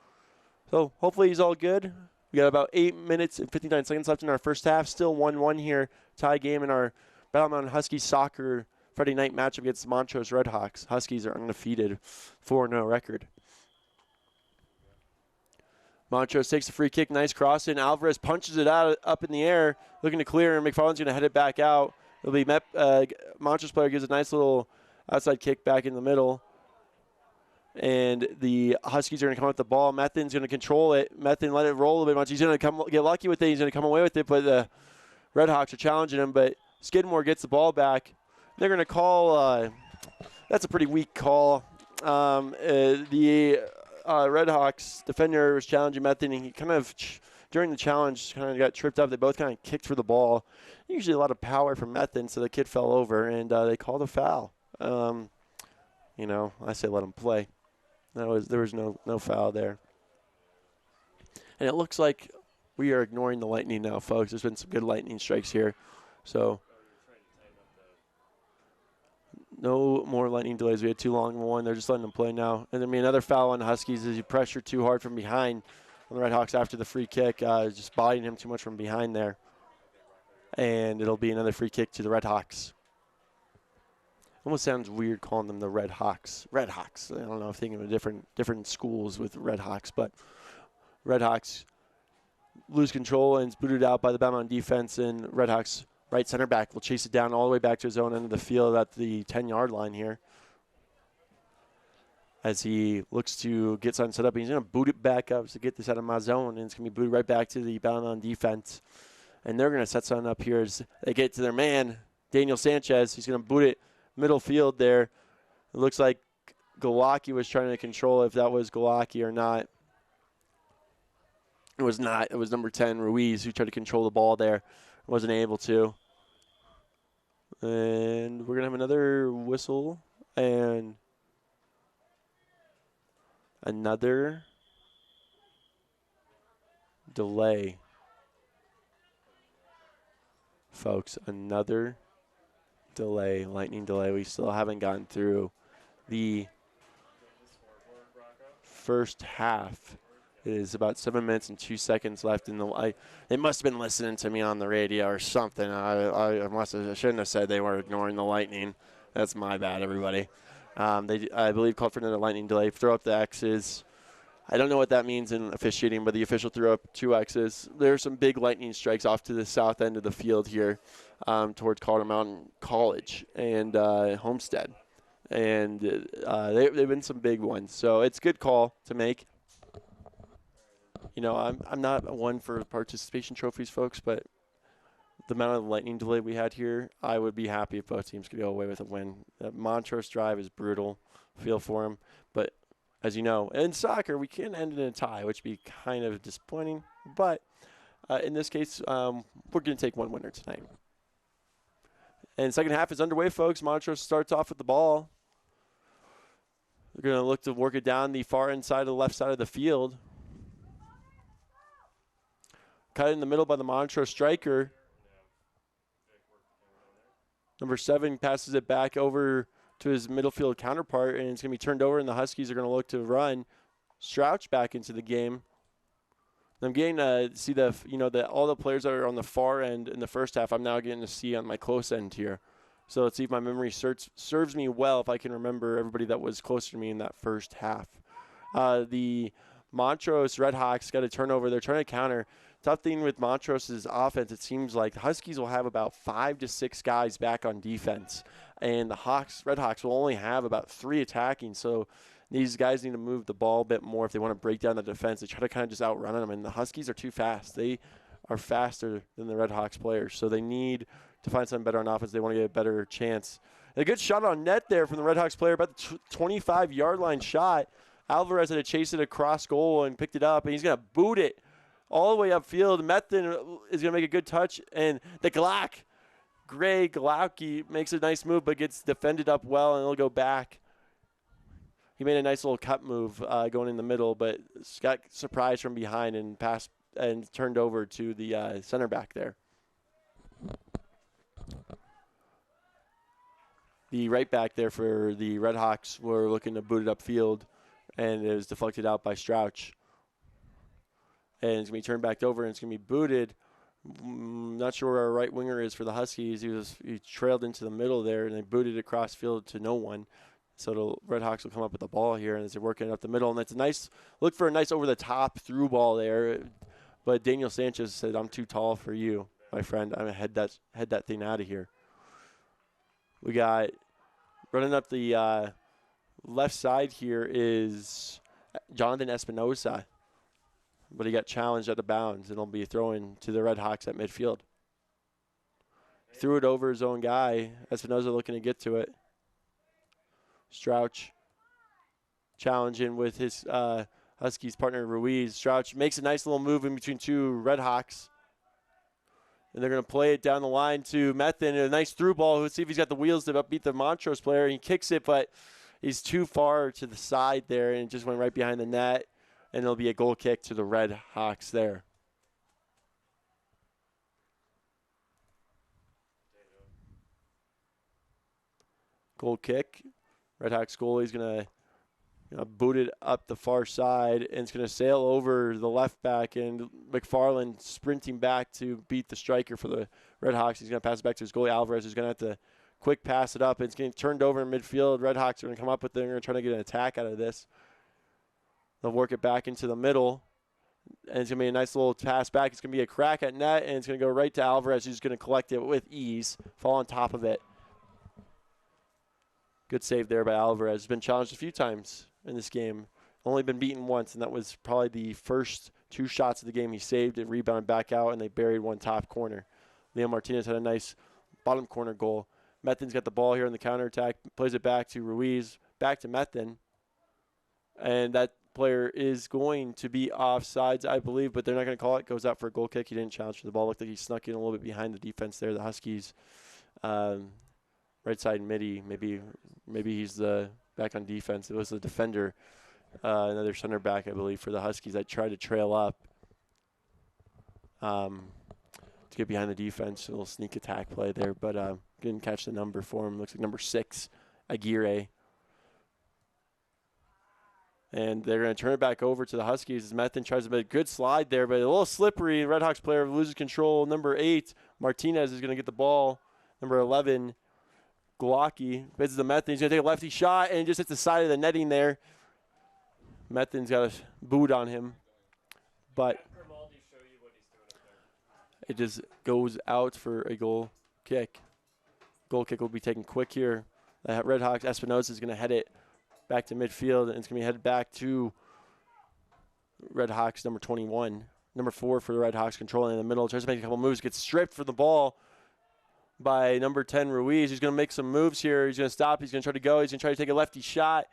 So hopefully he's all good. We got about 8 minutes and 59 seconds left in our first half. Still 1-1 here. Tie game in our Battle Mountain Huskies soccer Friday night matchup against the Montrose Red Hawks. Huskies are undefeated, 4-0 record. Montrose takes a free kick, nice cross in. Alvarez punches it out up in the air, looking to clear, and McFarland's going to head it back out. It'll be Montrose player gives a nice little outside kick back in the middle. And the Huskies are going to come with the ball. Methin's going to control it. Methin let it roll a bit much. He's going to get lucky with it. He's going to come away with it, but the Red Hawks are challenging him. But Skidmore gets the ball back. They're going to call that's a pretty weak call. The Red Hawks defender was challenging Methin, and he kind of, during the challenge, kind of got tripped up. They both kind of kicked for the ball. Usually a lot of power from Methin, so the kid fell over, and they called a foul. I say let him play. There was no foul there. And it looks like we are ignoring the lightning now, folks. There's been some good lightning strikes here. So no more lightning delays. We had too long of one. They're just letting them play now. And then another foul on the Huskies as you pressure too hard from behind on the Red Hawks after the free kick. Just bodying him too much from behind there. And it'll be another free kick to the Red Hawks. Almost sounds weird calling them the Red Hawks. Red Hawks. I don't know, thinking of different schools with Red Hawks, but Red Hawks lose control and it's booted out by the Battle defense, and Red Hawks right center back will chase it down all the way back to his own end of the field at the 10-yard line here. As he looks to get something set up, he's going to boot it back up to get this out of my zone, and it's going to be booted right back to the Battle defense. And they're going to set something up here as they get to their man, Daniel Sanchez. He's going to boot it middle field there. It looks like Galaki was trying to control if that was Galaki or not. It was not. It was number 10, Ruiz, who tried to control the ball there. Wasn't able to. And we're going to have another whistle and another delay. Folks, another delay, lightning delay. We still haven't gotten through the first half. It is about 7 minutes and 2 seconds left in the. They must have been listening to me on the radio or something. I shouldn't have said they were ignoring the lightning. That's my bad, everybody. They, I believe, called for another lightning delay. Throw up the X's. I don't know what that means in officiating, but the official threw up 2 X's. There are some big lightning strikes off to the south end of the field here towards Colorado Mountain College and Homestead. And they've been some big ones. So it's a good call to make. You know, I'm not one for participation trophies, folks, but the amount of lightning delay we had here, I would be happy if both teams could go away with a win. That Montrose drive is brutal. Feel for them. But as you know, in soccer, we can end in a tie, which would be kind of disappointing. But in this case, we're going to take one winner tonight. And second half is underway, folks. Montrose starts off with the ball. They're going to look to work it down the far inside of the left side of the field. Cut in the middle by the Montrose striker. Number 7 passes it back over to his middle field counterpart, and it's going to be turned over, and the Huskies are going to look to run Strouch back into the game. I'm getting to see all the players that are on the far end in the first half. I'm now getting to see on my close end here. So let's see if my memory serves me well, if I can remember everybody that was closer to me in that first half. The Montrose Red Hawks got a turnover. They're trying to counter. Tough thing with Montrose's offense, it seems like the Huskies will have about 5 to 6 guys back on defense, and the Red Hawks will only have about 3 attacking. So these guys need to move the ball a bit more if they want to break down the defense. They try to kind of just outrun them, and the Huskies are too fast. They are faster than the Red Hawks players, so they need to find something better on offense. They want to get a better chance. And a good shot on net there from the Red Hawks player, about the 25-yard line shot. Alvarez had to chase it across goal and picked it up, and he's going to boot it all the way upfield. Method is going to make a good touch, and the Greg Glauke makes a nice move but gets defended up well, and it'll go back. He made a nice little cut move going in the middle, but got surprised from behind and passed and turned over to the center back there. The right back there for the Red Hawks were looking to boot it upfield, and it was deflected out by Strouch. And it's going to be turned back over, and it's going to be booted. Not sure where our right winger is for the Huskies. He trailed into the middle there, and they booted it across field to no one. So the Red Hawks will come up with the ball here, and they're working it up the middle. And it's a nice look for a nice over-the-top through ball there. But Daniel Sanchez said, "I'm too tall for you, my friend. I'm going to head that thing out of here." We got running up the left side here is Jonathan Espinosa. But he got challenged at the bounds, and it'll be thrown to the Red Hawks at midfield. Threw it over his own guy. Espinosa looking to get to it. Strouch challenging with his Huskies partner Ruiz. Strouch makes a nice little move in between 2 Red Hawks. And they're going to play it down the line to Method. A nice through ball. Let's see if he's got the wheels to beat the Montrose player. He kicks it, but he's too far to the side there, and it just went right behind the net. And it'll be a goal kick to the Red Hawks there. Goal kick. Red Hawks goalie's going to boot it up the far side, and it's going to sail over the left back, and McFarland sprinting back to beat the striker for the Red Hawks. He's going to pass it back to his goalie, Alvarez, who's going to have to quick pass it up. It's getting turned over in midfield. Red Hawks are going to come up with it. They're going to try to get an attack out of this. They'll work it back into the middle, and it's going to be a nice little pass back. It's going to be a crack at net, and it's going to go right to Alvarez, who's going to collect it with ease, fall on top of it. Good save there by Alvarez. He's been challenged a few times in this game. Only been beaten once, and that was probably the first 2 shots of the game. He saved it, rebounded back out, and they buried one top corner. Leo Martinez had a nice bottom corner goal. Methin's got the ball here in the counterattack, plays it back to Ruiz, back to Methin. And that player is going to be offsides, I believe, but they're not going to call it. Goes out for a goal kick. He didn't challenge for the ball. Looked like he snuck in a little bit behind the defense there. The Huskies, right side midi. Maybe he's the back on defense. It was the defender, another center back, I believe, for the Huskies that tried to trail up. to get behind the defense. A little sneak attack play there, but didn't catch the number for him. Looks like number 6, Aguirre. And they're going to turn it back over to the Huskies as Methin tries to make a good slide there, but a little slippery. Red Hawks player loses control. Number 8, Martinez, is going to get the ball. Number 11, Glocki. This is the Methin. He's going to take a lefty shot and just hits the side of the netting there. Methin's got a boot on him, but it just goes out for a goal kick. Goal kick will be taken quick here. The Red Hawks, Espinosa is going to head it back to midfield, and it's going to be headed back to Red Hawks, number 21. Number 4 for the Red Hawks, controlling in the middle. Tries to make a couple moves, gets stripped for the ball by number 10, Ruiz. He's going to make some moves here. He's going to stop. He's going to try to go. He's going to try to take a lefty shot.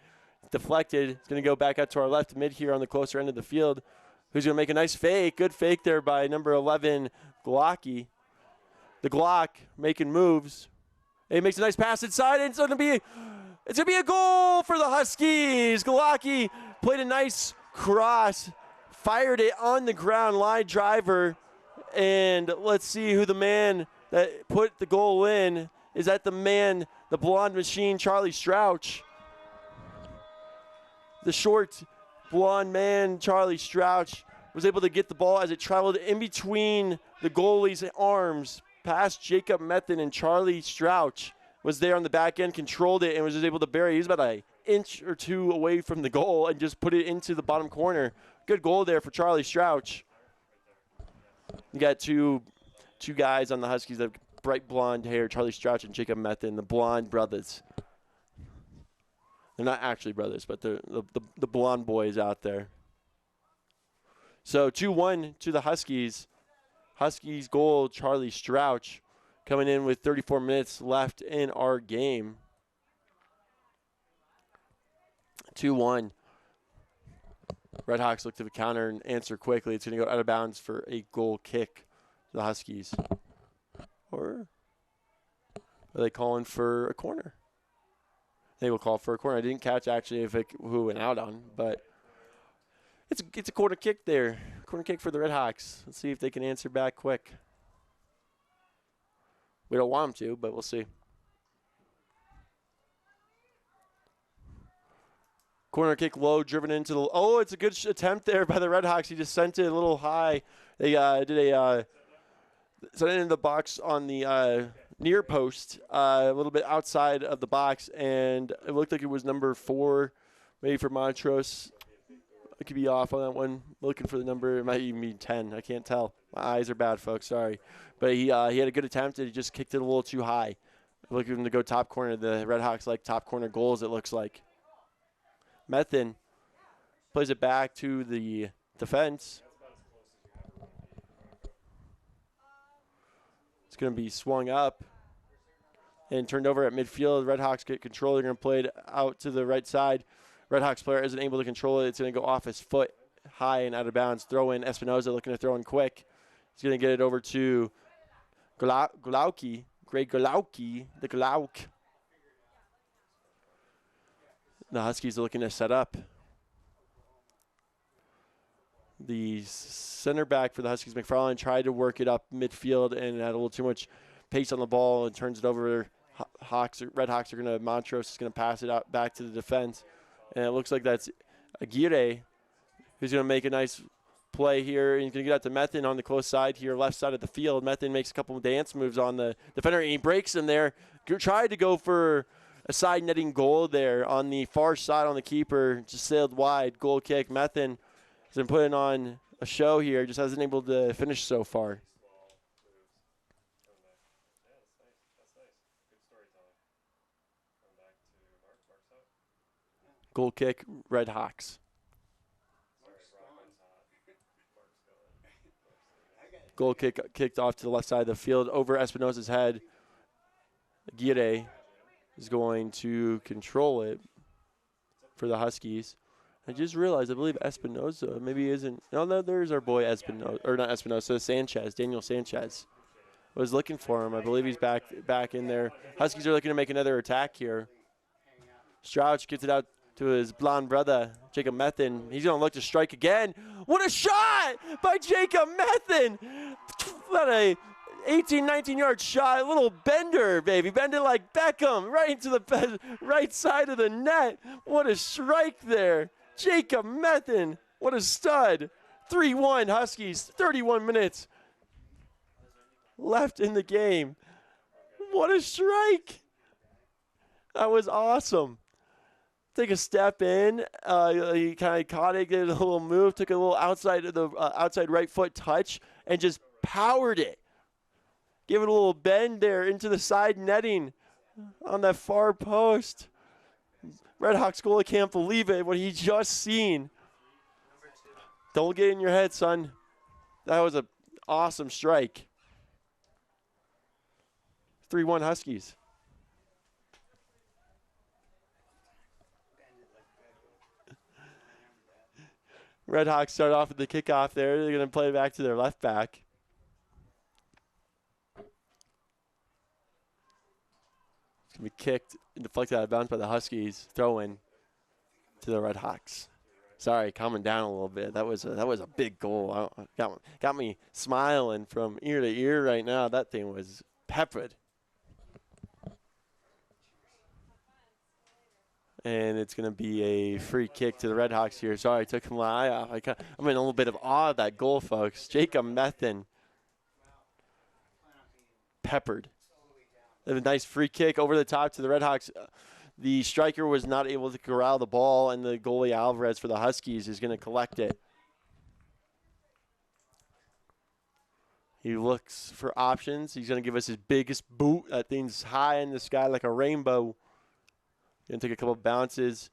Deflected. It's going to go back out to our left mid here on the closer end of the field. Who's going to make a nice fake. Good fake there by number 11, Glocki. The Glock making moves. He makes a nice pass inside, and it's going to be a goal for the Huskies. Glocki played a nice cross, fired it on the ground, line driver, and let's see who the man that put the goal in. Is that the man, the blonde machine, Charlie Strouch? The short, blonde man, Charlie Strouch, was able to get the ball as it traveled in between the goalie's arms past Jacob Methin, and Charlie Strouch was there on the back end, controlled it, and was just able to bury. He was about an inch or two away from the goal and just put it into the bottom corner. Good goal there for Charlie Strouch. You got two guys on the Huskies that have bright blonde hair, Charlie Strouch and Jacob Methin, the blonde brothers. They're not actually brothers, but they're the blonde boys out there. So 2-1 to the Huskies. Huskies goal, Charlie Strouch, coming in with 34 minutes left in our game. 2-1. Red Hawks look to the counter and answer quickly. It's going to go out of bounds for a goal kick to the Huskies. Or are they calling for a corner? They will call for a corner. I didn't catch actually who went out on, but it's a corner kick there. Corner kick for the Red Hawks. Let's see if they can answer back quick. We don't want them to, but we'll see. Corner kick low, driven into the... Oh, it's a good attempt there by the Red Hawks. He just sent it a little high. They sent it into the box on the near post, a little bit outside of the box, and it looked like it was number 4, maybe for Montrose. I could be off on that one. Looking for the number. It might even be 10. I can't tell. My eyes are bad, folks. Sorry. But he had a good attempt, and he just kicked it a little too high. Looking to go top corner. The Red Hawks like top corner goals, it looks like. Methin plays it back to the defense. It's going to be swung up and turned over at midfield. Red Hawks get control. They're going to play it out to the right side. Red Hawks player isn't able to control it. It's going to go off his foot high and out of bounds. Throw in. Espinosa looking to throw in quick. He's going to get it over to Glauki. Greg Glauki. The Glauk. The Huskies are looking to set up. The center back for the Huskies, McFarland, tried to work it up midfield and had a little too much pace on the ball and turns it over. Red Hawks are going to, Montrose is going to pass it out back to the defense. And it looks like that's Aguirre who's going to make a nice play here. And he's going to get out to Methin on the close side here, left side of the field. Methin makes a couple of dance moves on the defender, and he breaks him there. Tried to go for a side netting goal there on the far side on the keeper. Just sailed wide. Goal kick. Methin has been putting on a show here. Just hasn't been able to finish so far. Goal kick, Red Hawks. Goal kick kicked off to the left side of the field over Espinosa's head. Aguirre is going to control it for the Huskies. I just realized, I believe Espinosa maybe isn't. No, there's our boy Espinosa, or not Espinosa, Sanchez, Daniel Sanchez. I was looking for him. I believe he's back in there. Huskies are looking to make another attack here. Strouch gets it out to his blonde brother, Jacob Methin. He's going to look to strike again. What a shot by Jacob Methin. What a 18, 19-yard shot. A little bender, baby. Bend it like Beckham right into the right side of the net. What a strike there. Jacob Methin. What a stud. 3-1 Huskies. 31 minutes left in the game. What a strike. That was awesome. Take a step in. He kind of caught it, did a little move, took a little outside right foot touch, and just powered it. Give it a little bend there into the side netting on that far post. Red Hawks goalie can't believe it, what he just seen. Don't get in your head, son. That was an awesome strike. 3-1 Huskies. Red Hawks start off with the kickoff there. They're going to play it back to their left back. It's going to be kicked and deflected out of bounds by the Huskies. Throw in to the Red Hawks. Sorry, calming down a little bit. That was a big goal. Got me smiling from ear to ear right now. That thing was peppered. And it's going to be a free kick to the Red Hawks here. Sorry, I took my eye off. I'm in a little bit of awe of that goal, folks. Jacob Methin. Peppered. A nice free kick over the top to the Red Hawks. The striker was not able to corral the ball, and the goalie Alvarez for the Huskies is going to collect it. He looks for options. He's going to give us his biggest boot. That thing's high in the sky like a rainbow. Going to take a couple bounces.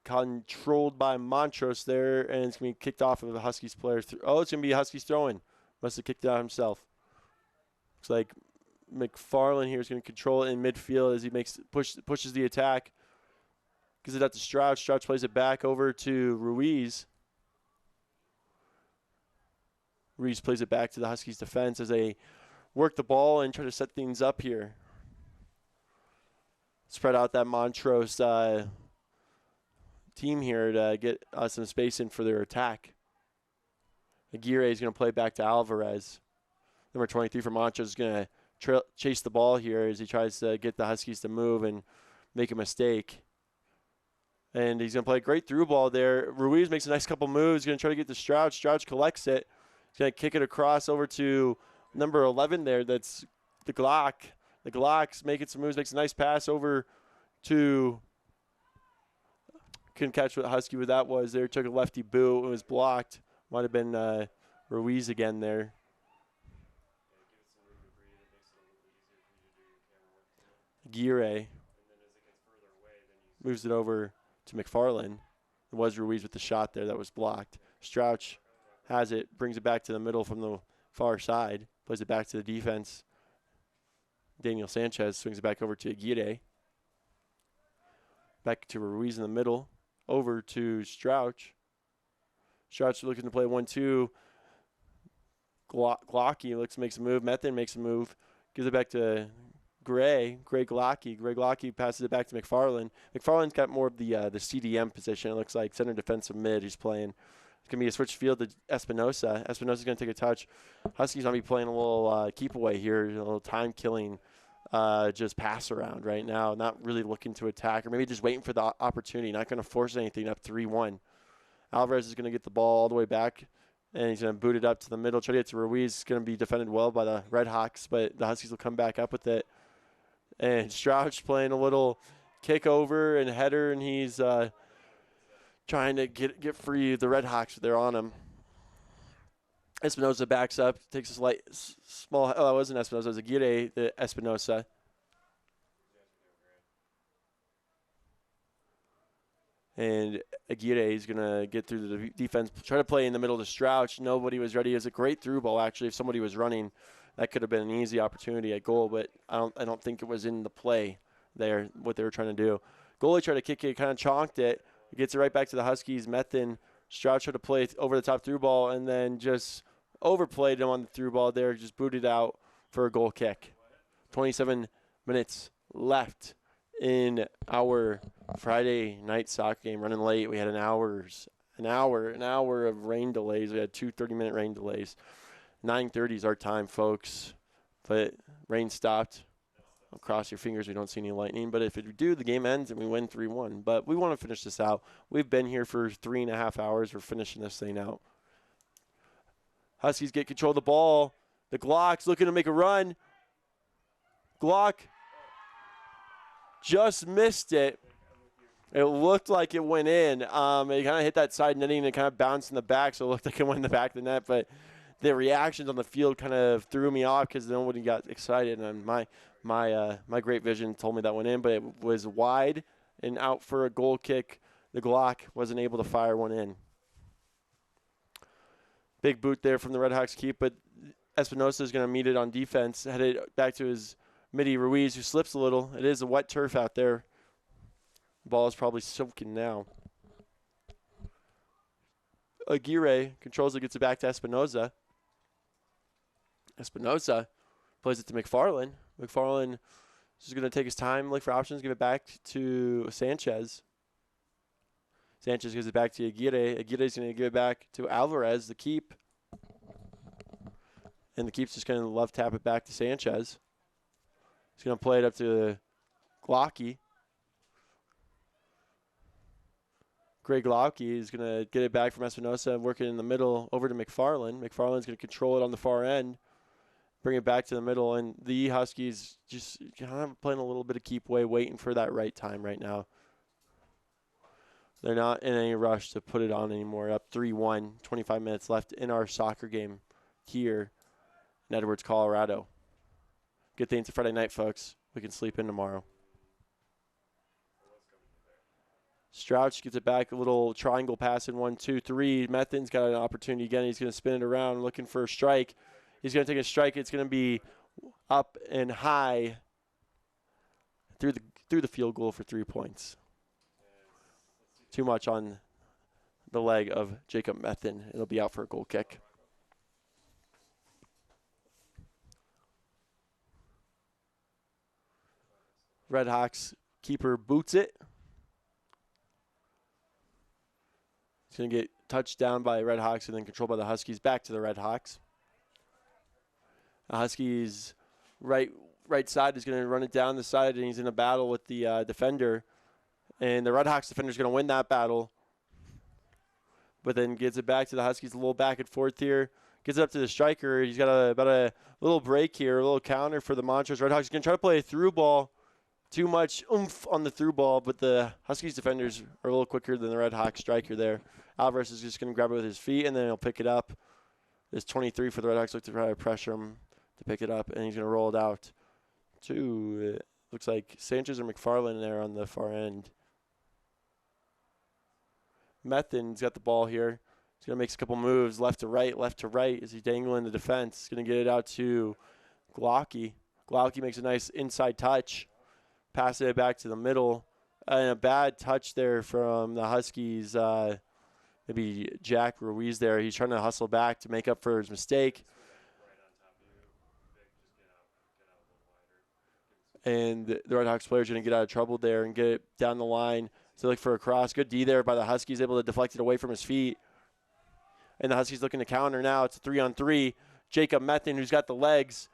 Controlled by Montrose there, and it's going to be kicked off of the Huskies player. It's going to be Huskies throwing. Must have kicked it out himself. Looks like McFarland here is going to control it in midfield as he pushes the attack. Gives it out to Strouch. Strouch plays it back over to Ruiz. Ruiz plays it back to the Huskies defense as they work the ball and try to set things up here. Spread out that Montrose team here to get some space in for their attack. Aguirre is going to play back to Alvarez. Number 23 for Montrose is going to chase the ball here as he tries to get the Huskies to move and make a mistake. And he's going to play a great through ball there. Ruiz makes a nice couple moves. He's going to try to get to Strouch. Strouch collects it. He's going to kick it across over to number 11 there. That's the Glock. The Glock's making some moves, makes a nice pass over to, couldn't catch what Husky what that was there. Took a lefty boot. It was blocked. Might have been Ruiz again there. Aguirre moves it over to McFarland. It was Ruiz with the shot there that was blocked. Strouch has it, brings it back to the middle from the far side, plays it back to the defense. Daniel Sanchez swings it back over to Aguirre. Back to Ruiz in the middle. Over to Strouch. Strouch looking to play 1-2. Glocky makes a move. Methin makes a move. Gives it back to Gray Glocky. Gray Glocky passes it back to McFarland. McFarland's got more of the CDM position. It looks like center defensive mid he's playing. It's going to be a switch field to Espinosa. Espinosa's going to take a touch. Huskies going to be playing a little keep away here, a little time-killing just pass around right now. Not really looking to attack or maybe just waiting for the opportunity. Not going to force anything up 3-1. Alvarez is going to get the ball all the way back, and he's going to boot it up to the middle. Try to get to Ruiz. It's going to be defended well by the Red Hawks, but the Huskies will come back up with it. And Strouch playing a little kick over and header, and he's trying to get free the Red Hawks. They're on him. Espinosa backs up, takes a small. Oh, that wasn't Espinosa. It was Aguirre, the Espinosa. And Aguirre is going to get through the defense, try to play in the middle to Strouch. Nobody was ready. It was a great through ball, actually. If somebody was running, that could have been an easy opportunity at goal, but I don't think it was in the play there, what they were trying to do. Goalie tried to kick it, kind of chonked it. Gets it right back to the Huskies. Methin. Strouch tried to play over the top through ball and then just overplayed him on the through ball there, just booted out for a goal kick. 27 minutes left in our Friday night soccer game running late. We had an hour of rain delays. We had 2 30-minute rain delays. 9:30 is our time, folks. But rain stopped. Cross your fingers we don't see any lightning. But if it do, the game ends and we win 3-1. But we want to finish this out. We've been here for 3.5 hours. We're finishing this thing out. Huskies get control of the ball. The Glock's looking to make a run. Glock just missed it. It looked like it went in. It kind of hit that side netting and it kind of bounced in the back, so it looked like it went in the back of the net. But the reactions on the field kind of threw me off because nobody got excited. And my great vision told me that went in, but it was wide and out for a goal kick. The Glock wasn't able to fire one in. Big boot there from the Red Hawks keep, but Espinosa is going to meet it on defense. Headed back to his midi Ruiz, who slips a little. It is a wet turf out there. The ball is probably soaking now. Aguirre controls it, gets it back to Espinosa. Espinosa plays it to McFarland. McFarland is just going to take his time, look for options, give it back to Sanchez. Sanchez gives it back to Aguirre. Aguirre is going to give it back to Alvarez, the keep. And the keep's just going to love tap it back to Sanchez. He's going to play it up to Glauke. Greg Glauke is going to get it back from Espinosa and work it in the middle over to McFarland. McFarland's going to control it on the far end, bring it back to the middle, and the Huskies just kind of playing a little bit of keep away, waiting for that right time right now. They're not in any rush to put it on anymore. Up 3-1, 25 minutes left in our soccer game here in Edwards, Colorado. Good thing it's a Friday night, folks. We can sleep in tomorrow. Strouch gets it back, a little triangle pass in 1-2-3. Methin's got an opportunity again. He's going to spin it around, looking for a strike. He's going to take a strike. It's going to be up and high through the field goal for 3 points. Too much on the leg of Jacob Methin. It'll be out for a goal kick. Red Hawks keeper boots it. It's going to get touched down by Red Hawks and then controlled by the Huskies. Back to the Red Hawks. The Huskies right side is going to run it down the side, and he's in a battle with the defender. And the Red Hawks defender is going to win that battle. But then gets it back to the Huskies, a little back and forth here. Gets it up to the striker. He's got about a little break here, a little counter for the Montrose Red Hawks. He's going to try to play a through ball. Too much oomph on the through ball, but the Huskies defenders are a little quicker than the Red Hawks striker there. Alvarez is just going to grab it with his feet, and then he'll pick it up. There's 23 for the Red Hawks. Look to try to pressure him to pick it up, and he's going to roll it out to, looks like Sanchez or McFarland there on the far end. Methin's got the ball here. He's going to make a couple moves left to right as he's dangling the defense. He's going to get it out to Glauke. Glauke makes a nice inside touch. Passes it back to the middle. And a bad touch there from the Huskies. Maybe Jack Ruiz there. He's trying to hustle back to make up for his mistake. And the Red Hawks players are going to get out of trouble there and get it down the line. So look for a cross. Good D there by the Huskies, able to deflect it away from his feet. And the Huskies looking to counter now. It's a 3-on-3. Jacob Methin, who's got the legs.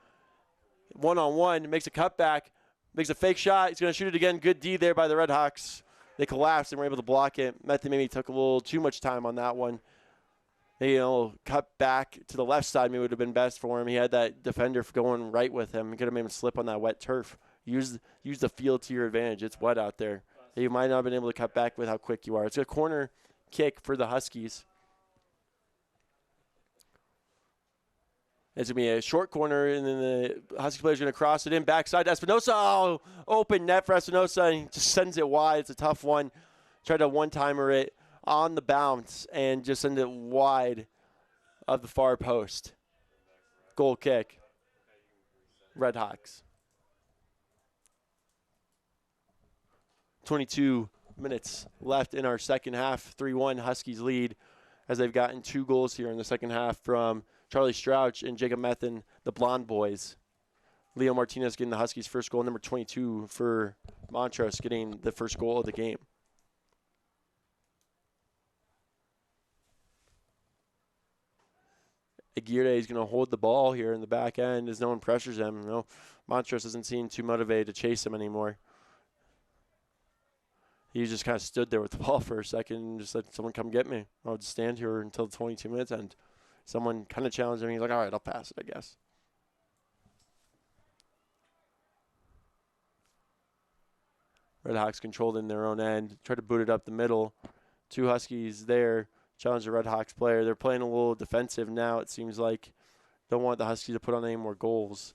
1-on-1, makes a cutback. Makes a fake shot. He's going to shoot it again. Good D there by the Red Hawks. They collapsed and were able to block it. Methin maybe took a little too much time on that one. Maybe a little cut back to the left side maybe would have been best for him. He had that defender going right with him. He could have made him slip on that wet turf. Use the field to your advantage. It's wet out there. You might not have been able to cut back with how quick you are. It's a corner kick for the Huskies. It's going to be a short corner, and then the Husky player's going to cross it in backside to Espinosa. Oh, open net for Espinosa, and he just sends it wide. It's a tough one. Tried to one-timer it on the bounce and just send it wide of the far post. Goal kick. Red Hawks. 22 minutes left in our second half. 3-1 Huskies lead as they've gotten 2 goals here in the second half from Charlie Strouch and Jacob Methin, the Blonde Boys. Leo Martinez getting the Huskies' first goal, number 22 for Montrose getting the first goal of the game. Aguirre is going to hold the ball here in the back end as no one pressures him. Montrose doesn't seem too motivated to chase him anymore. He just kind of stood there with the ball for a second and just said, someone come get me. I'll just stand here until the 22 minutes end. Someone kind of challenged him. He's like, all right, I'll pass it, I guess. Red Hawks controlled in their own end. Tried to boot it up the middle. 2 Huskies there. Challenge the Red Hawks player. They're playing a little defensive now, it seems like. Don't want the Huskies to put on any more goals.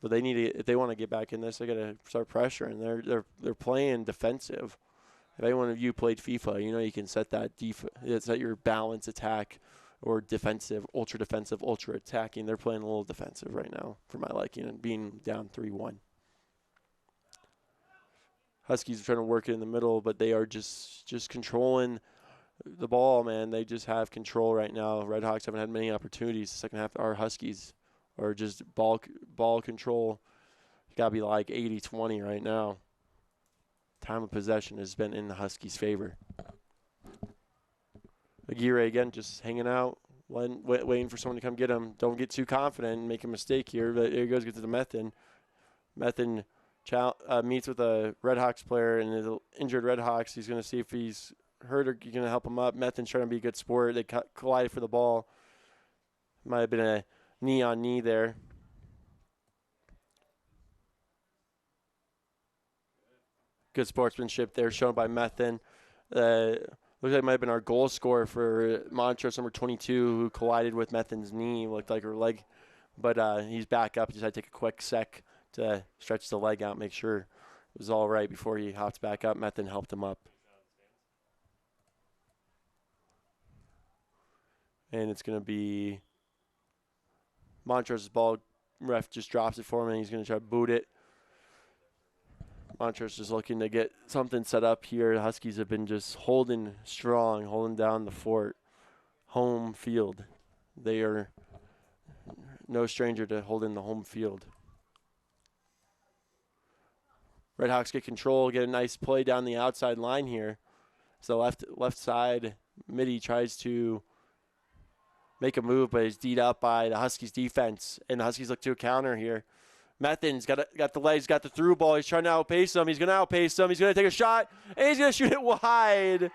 But they need to, if they want to get back in this, they got to start pressuring. They're playing defensive. If anyone of you played FIFA, you can set that set your balance attack or defensive, ultra attacking. They're playing a little defensive right now for my liking and being down 3-1. Huskies are trying to work it in the middle, but they are just controlling the ball, man. They just have control right now. Red Hawks haven't had many opportunities. The second half, our Huskies are just ball control. You got to be like 80-20 right now. Time of possession has been in the Huskies' favor. Aguirre again, just hanging out, waiting for someone to come get him. Don't get too confident and make a mistake here. But here he goes, gets to the Methin. Methin meets with a Red Hawks player and the injured Red Hawks. He's going to see if he's hurt or going to help him up. Methin's trying to be a good sport. They collided for the ball. Might have been a knee-on-knee there. Good sportsmanship there shown by Methin. Looks like it might have been our goal scorer for Montrose, number 22, who collided with Methin's knee. Looked like her leg. But he's back up. He just had to take a quick sec to stretch the leg out, make sure it was all right before he hops back up. Methin helped him up. And it's going to be Montrose's ball. Ref just drops it for him, and he's going to try to boot it. Montrose is looking to get something set up here. The Huskies have been just holding strong, holding down the fort. Home field. They are no stranger to holding the home field. Red Hawks get control, get a nice play down the outside line here. So left side, Mitty tries to make a move, but is D'd up by the Huskies defense. And the Huskies look to a counter here. Methin's got the legs, got the through ball. He's trying to outpace him. He's going to outpace him. He's going to take a shot, and he's going to shoot it wide.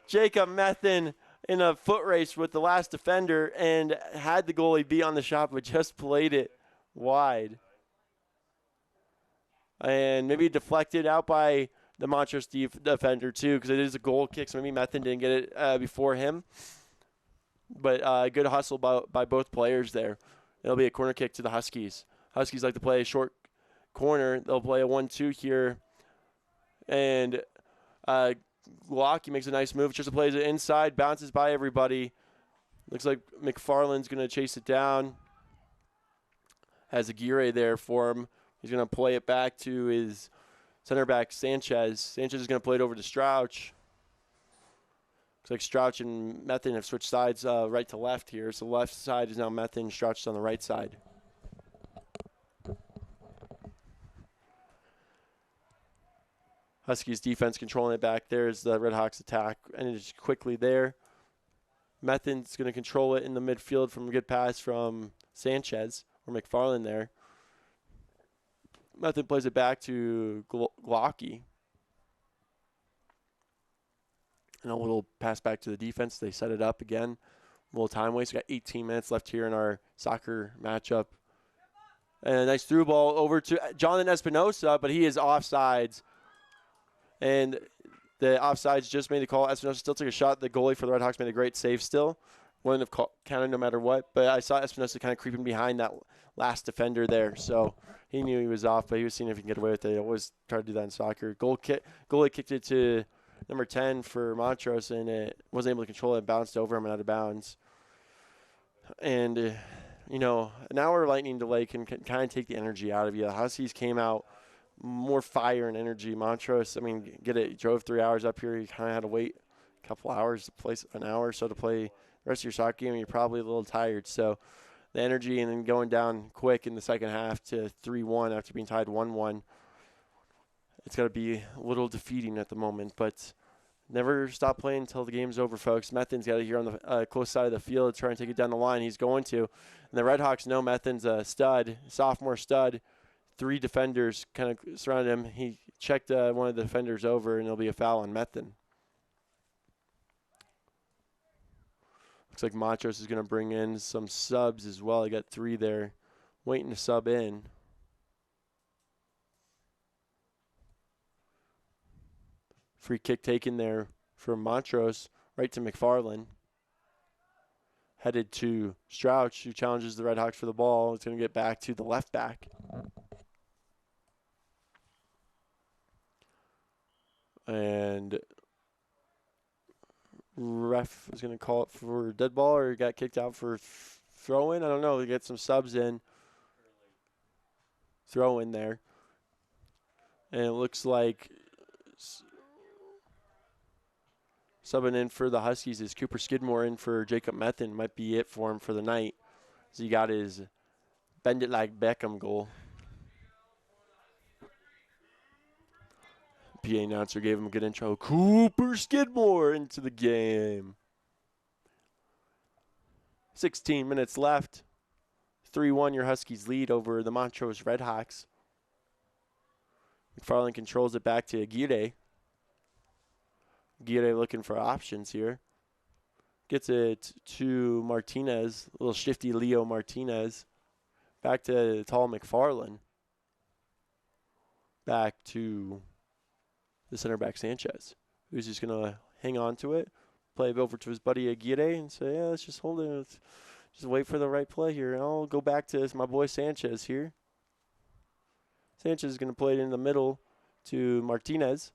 Jacob Methin in a foot race with the last defender and had the goalie be on the shot, but just played it wide. And maybe deflected out by the Montrose defender, too, because it is a goal kick, so maybe Methin didn't get it before him. But good hustle by both players there. It'll be a corner kick to the Huskies. Huskies like to play a short corner. They'll play a 1-2 here. And Glocky makes a nice move. Just plays it inside, bounces by everybody. Looks like McFarland's going to chase it down. Has Aguirre there for him. He's going to play it back to his center back, Sanchez. Sanchez is going to play it over to Strouch. Looks like Strouch and Methin have switched sides right to left here. So left side is now Methin. Strouch is on the right side. Huskies defense controlling it back there as the Red Hawks attack. And it's quickly there. Methin's going to control it in the midfield from a good pass from Sanchez or McFarland there. Methin plays it back to Glocky. And a little pass back to the defense. They set it up again. A little time waste. We got 18 minutes left here in our soccer matchup. And a nice through ball over to Jonathan Espinosa, but he is offsides. And the offsides just made the call. Espinosa still took a shot. The goalie for the Red Hawks made a great save still. Wouldn't have counted no matter what. But I saw Espinosa kind of creeping behind that last defender there. So he knew he was off, but he was seeing if he can get away with it. He always try to do that in soccer. Goalie kicked it to number 10 for Montrose, and it wasn't able to control it. Bounced over him and out of bounds. And, an hour lightning delay can kind of take the energy out of you. The Huskies came out more fire and energy. Montrose, drove 3 hours up here. You kind of had to wait a couple hours to play, an hour or so to play the rest of your soccer game. You're probably a little tired. So the energy and then going down quick in the second half to 3-1 after being tied 1-1. it's got to be a little defeating at the moment, but never stop playing until the game's over, folks. Methin's got it here on the close side of the field, trying to take it down the line. He's going to. And the Red Hawks know Methin's a stud, sophomore stud. 3 defenders kind of surrounded him. He checked one of the defenders over, and there'll be a foul on Methin. Looks like Montrose is going to bring in some subs as well. He got 3 there waiting to sub in. Free kick taken there for Montrose, right to McFarland. Headed to Strouch, who challenges the Red Hawks for the ball. It's going to get back to the left back. And ref is going to call it for dead ball, or got kicked out for throw-in. I don't know. They get some subs in. Throw in there. And it looks like subbing in for the Huskies is Cooper Skidmore in for Jacob Methin. Might be it for him for the night. So he got his bend it like Beckham goal. PA announcer gave him a good intro. Cooper Skidmore into the game. 16 minutes left. 3-1 your Huskies lead over the Montrose Red Hawks. McFarland controls it back to Aguirre. Aguirre looking for options here. Gets it to Martinez. A little shifty Leo Martinez. Back to tall McFarland. Back to the center back Sanchez, who's just going to hang on to it, play it over to his buddy Aguirre, and say, yeah, let's just hold it. Let's just wait for the right play here. And I'll go back to my boy Sanchez here. Sanchez is going to play it in the middle to Martinez.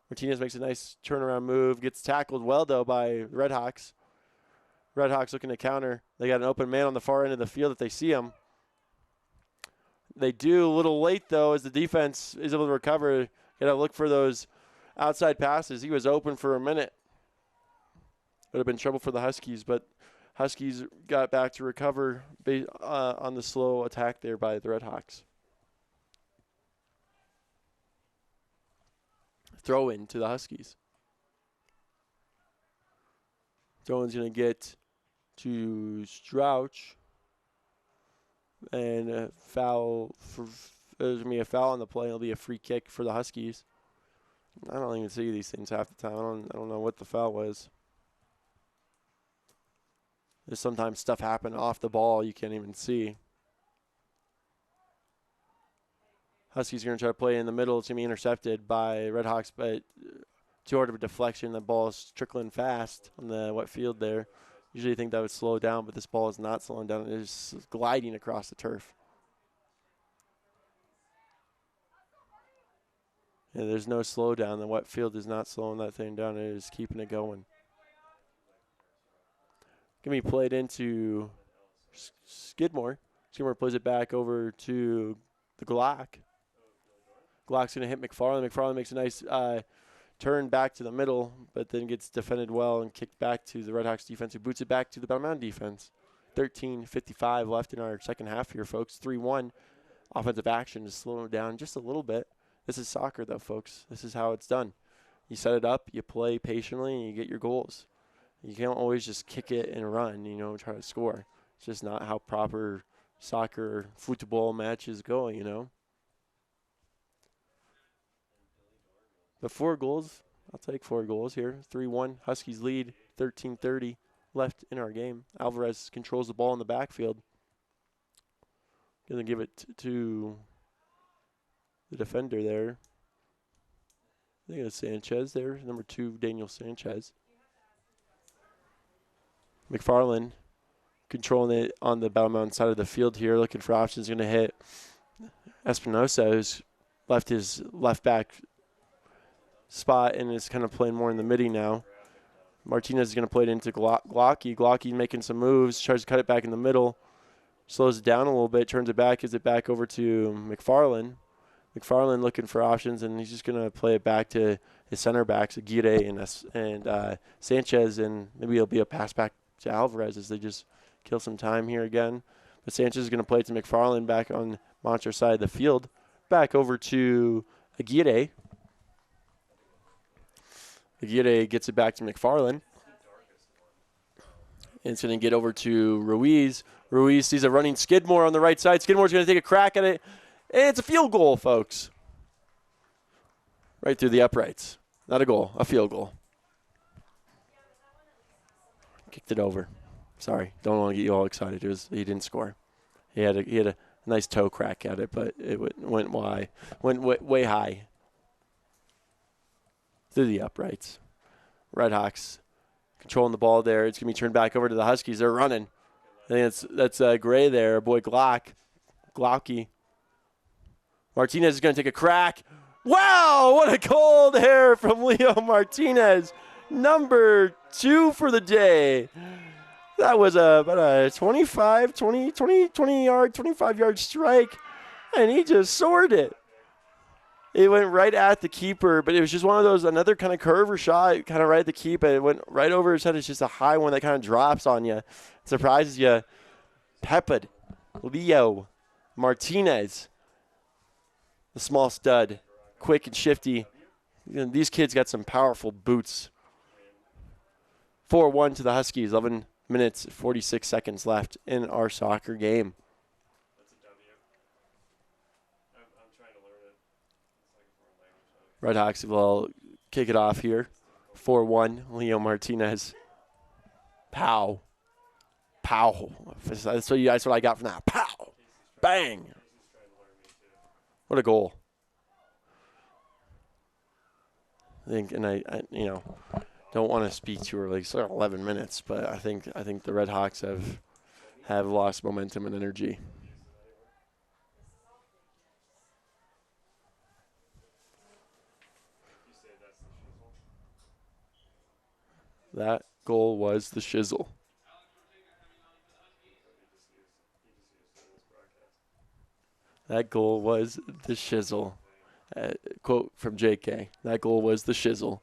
Martinez makes a nice turnaround move, gets tackled well, though, by Red Hawks. Red Hawks looking to counter. They got an open man on the far end of the field if they see him. They do a little late, though, as the defense is able to recover. Got to look for those outside passes. He was open for a minute. Would have been trouble for the Huskies, but Huskies got back to recover on the slow attack there by the Red Hawks. Throw in to the Huskies. Throw-in's going to get to Strouch. And a foul there's going to be a foul on the play. It'll be a free kick for the Huskies. I don't even see these things half the time. I don't know what the foul was. There's sometimes stuff happen off the ball you can't even see. Huskies are going to try to play in the middle. It's going to be intercepted by Red Hawks, but too hard of a deflection. The ball is trickling fast on the wet field there. Usually you think that would slow down, but this ball is not slowing down. It is gliding across the turf. Yeah, there's no slowdown. The wet field is not slowing that thing down. It is keeping it going. Going to be played into Skidmore. Skidmore plays it back over to the Glock. Glock's going to hit McFarland. McFarland makes a nice turn back to the middle, but then gets defended well and kicked back to the Red Hawks defense, who boots it back to the Battle Mountain defense. 13:55 left in our second half here, folks. 3-1. Offensive action is slowing down just a little bit. This is soccer, though, folks. This is how it's done. You set it up, you play patiently, and you get your goals. You can't always just kick it and run, try to score. It's just not how proper soccer, football matches go, But 4 goals, I'll take 4 goals here. 3-1, Huskies lead, 13:30 left in our game. Alvarez controls the ball in the backfield. Going to give it to the defender there. I think it's Sanchez there, number 2, Daniel Sanchez. McFarland controlling it on the Battle Mountain side of the field here, looking for options. Going to hit Espinosa, who's left his left back spot and is kind of playing more in the midi now. Martinez is going to play it into Glocky. Glocky making some moves, tries to cut it back in the middle, slows it down a little bit, turns it back, gives it back over to McFarland. McFarland looking for options, and he's just going to play it back to his center backs, Aguirre and Sanchez, and maybe it'll be a pass back to Alvarez as they just kill some time here again. But Sanchez is going to play it to McFarland back on Montrose's side of the field. Back over to Aguirre. Aguirre gets it back to McFarland. And it's going to get over to Ruiz. Ruiz sees a running Skidmore on the right side. Skidmore's going to take a crack at it. And it's a field goal, folks. Right through the uprights. Not a goal, a field goal. Kicked it over. Sorry, don't want to get you all excited. He didn't score. He had a nice toe crack at it, but it went way high through the uprights. Red Hawks controlling the ball there. It's going to be turned back over to the Huskies. They're running. I think that's Gray there, boy Glaucky. Martinez is going to take a crack. Wow, what a goal there from Leo Martinez. Number 2 for the day. That was about a 25-yard strike, and he just soared it. It went right at the keeper, but it was just one of those, another kind of curve or shot, kind of right at the keeper. It went right over his head. It's just a high one that kind of drops on you. Surprises you. Peppered. Leo Martinez, the small stud, quick and shifty. These kids got some powerful boots. 4-1 to the Huskies. 11 minutes, 46 seconds left in our soccer game. That's a W. I'm trying to learn it. It's like a foreign language. Red Hawks will kick it off here. 4-1, Leo Martinez. Pow. That's what I got from that. Pow. Bang. What a goal. I think, and I don't want to speak too early. It's 11 minutes, but I think the Red Hawks have lost momentum and energy. That goal was the shizzle. That goal was the shizzle. Quote from JK. That goal was the shizzle.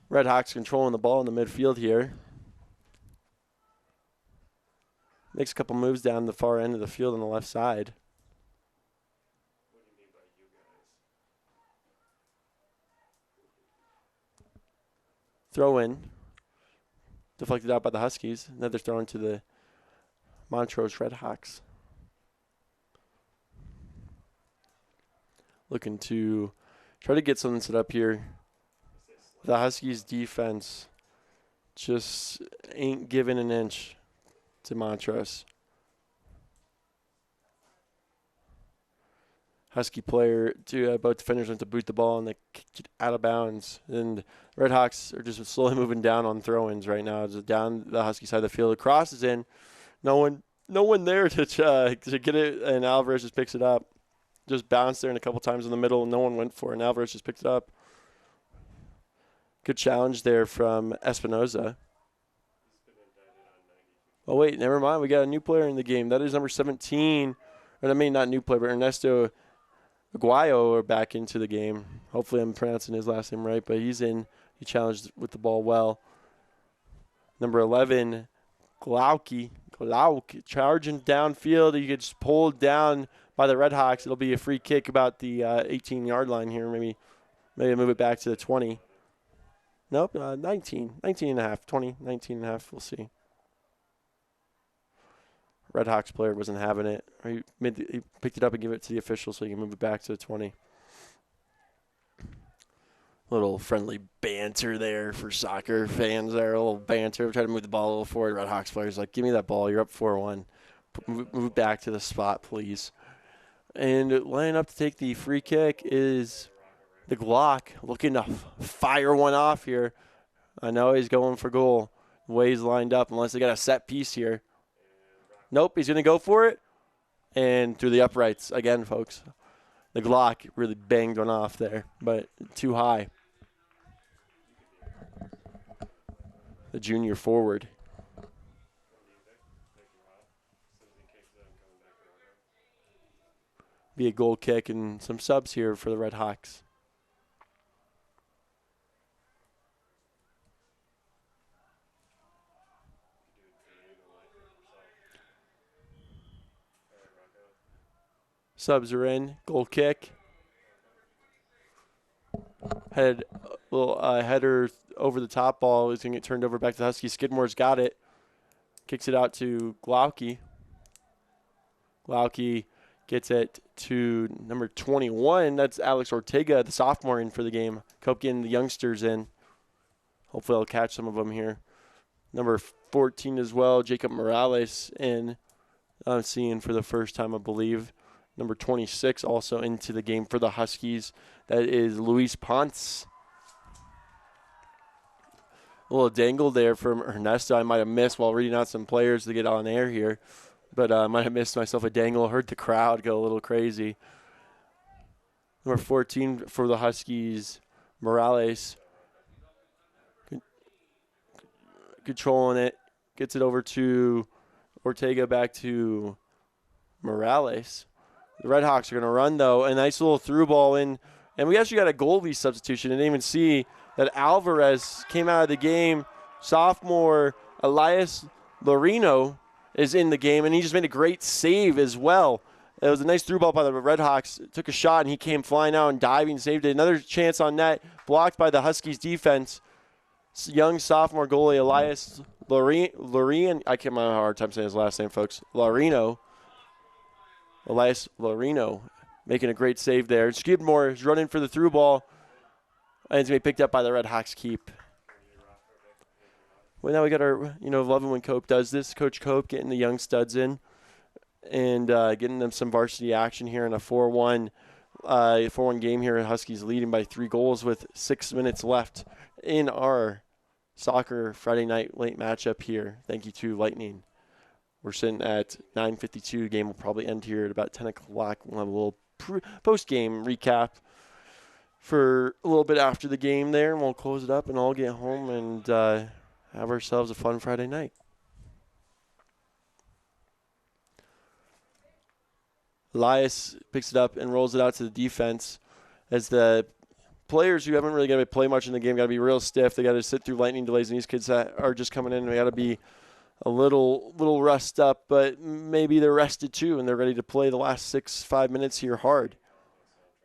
Red Hawks controlling the ball in the midfield here. Makes a couple moves down the far end of the field on the left side. What do you mean by you guys? Throw in. Deflected out by the Huskies. Another throw into the Montrose Red Hawks. Looking to try to get something set up here. The Huskies defense just ain't giving an inch to Montrose. Husky player to both defenders went to boot the ball and they kicked it out of bounds. And Red Hawks are just slowly moving down on throw-ins right now. Just down the Husky side of the field. The cross is in. No one there to get it, and Alvarez just picks it up. Just bounced there and a couple times in the middle. No one went for it, and Alvarez just picked it up. Good challenge there from Espinoza. Oh, wait, never mind. We got a new player in the game. That is number 17. Or I mean, not new player, but Ernesto Aguayo are back into the game. Hopefully I'm pronouncing his last name right, but he's in. He challenged with the ball well. Number 11, Glaucky, charging downfield. He gets pulled down by the Red Hawks. It'll be a free kick about the 18-yard line here. Maybe move it back to the 20. Nope, 19 and a half, 20, 19 and a half. We'll see. Red Hawks player wasn't having it. He picked it up and gave it to the official so he can move it back to the 20. Little friendly banter there for soccer fans there. A little banter. Try to move the ball a little forward. Red Hawks player's like, give me that ball. You're up 4-1. Move it back to the spot, please. And lining up to take the free kick is the Glock, looking to fire one off here. I know he's going for goal. The way he's lined up, unless they got a set piece here. Nope, he's going to go for it. And through the uprights again, folks. The Glock really banged one off there, but too high. The junior forward. Be a goal kick and some subs here for the Red Hawks. Subs are in. Goal kick. Had a little header over the top ball. Is going to get turned over back to the Huskies. Skidmore's got it. Kicks it out to Glauke. Glauke gets it to number 21. That's Alex Ortega, the sophomore, in for the game. Cope getting the youngsters in. Hopefully I'll catch some of them here. Number 14 as well, Jacob Morales in. I'm seeing for the first time, I believe. Number 26 also into the game for the Huskies. That is Luis Ponce. A little dangle there from Ernesto. I might have missed while reading out some players to get on air here. But I might have missed myself a dangle. Heard the crowd go a little crazy. Number 14 for the Huskies, Morales. Controlling it. Gets it over to Ortega, back to Morales. The Red Hawks are going to run, though. A nice little through ball in. And we actually got a goalie substitution. I didn't even see that Alvarez came out of the game. Sophomore Elias Lorino is in the game, and he just made a great save as well. It was a nice through ball by the Red Hawks. Took a shot, and he came flying out and diving, saved it. Another chance on net, blocked by the Huskies defense. Young sophomore goalie Elias Lorino. I can't have a hard time saying his last name, folks. Lorino. Elias Lorino making a great save there. Skidmore is running for the through ball, and it's going to be picked up by the Red Hawks keep. Well, now we got our, loving when Cope does this. Coach Cope getting the young studs in and getting them some varsity action here in a 4-1 game here. Huskies leading by 3 goals with 6 minutes left in our soccer Friday night late matchup here. Thank you to Lightning. We're sitting at 9:52. Game will probably end here at about 10 o'clock. We'll have a little post-game recap for a little bit after the game there, and we'll close it up and all get home and have ourselves a fun Friday night. Elias picks it up and rolls it out to the defense as the players who haven't really got to play much in the game got to be real stiff. They got to sit through lightning delays, and these kids that are just coming in, they got to be a little rust up, but maybe they're rested too, and they're ready to play the last 5 minutes here hard.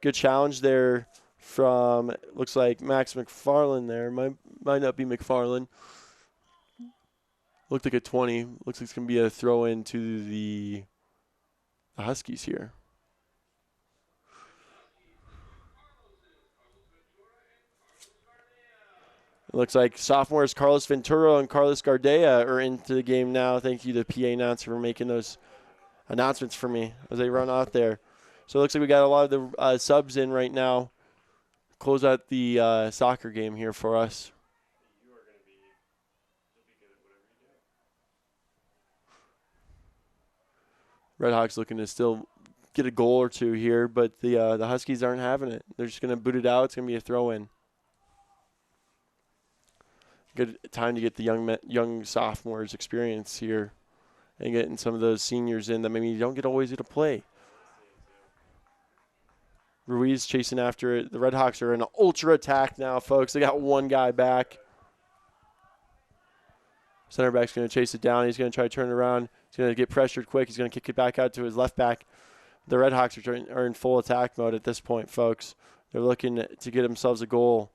Good challenge there from, looks like Max McFarland there. Might not be McFarland. Looked like a 20. Looks like it's going to be a throw in to the Huskies here. It looks like sophomores Carlos Venturo and Carlos Gardea are into the game now. Thank you to the PA announcer for making those announcements for me as they run out there. So it looks like we got a lot of the subs in right now. Close out the soccer game here for us. Red Hawks looking to still get a goal or two here, but the Huskies aren't having it. They're just going to boot it out. It's going to be a throw-in. Good time to get the young sophomores experience here and getting some of those seniors in that maybe you don't always get to play. Ruiz chasing after it. The Red Hawks are in an ultra attack now, folks. They got one guy back. Center back's going to chase it down. He's going to try to turn it around. He's going to get pressured quick. He's going to kick it back out to his left back. The Red Hawks are in full attack mode at this point, folks. They're looking to get themselves a goal.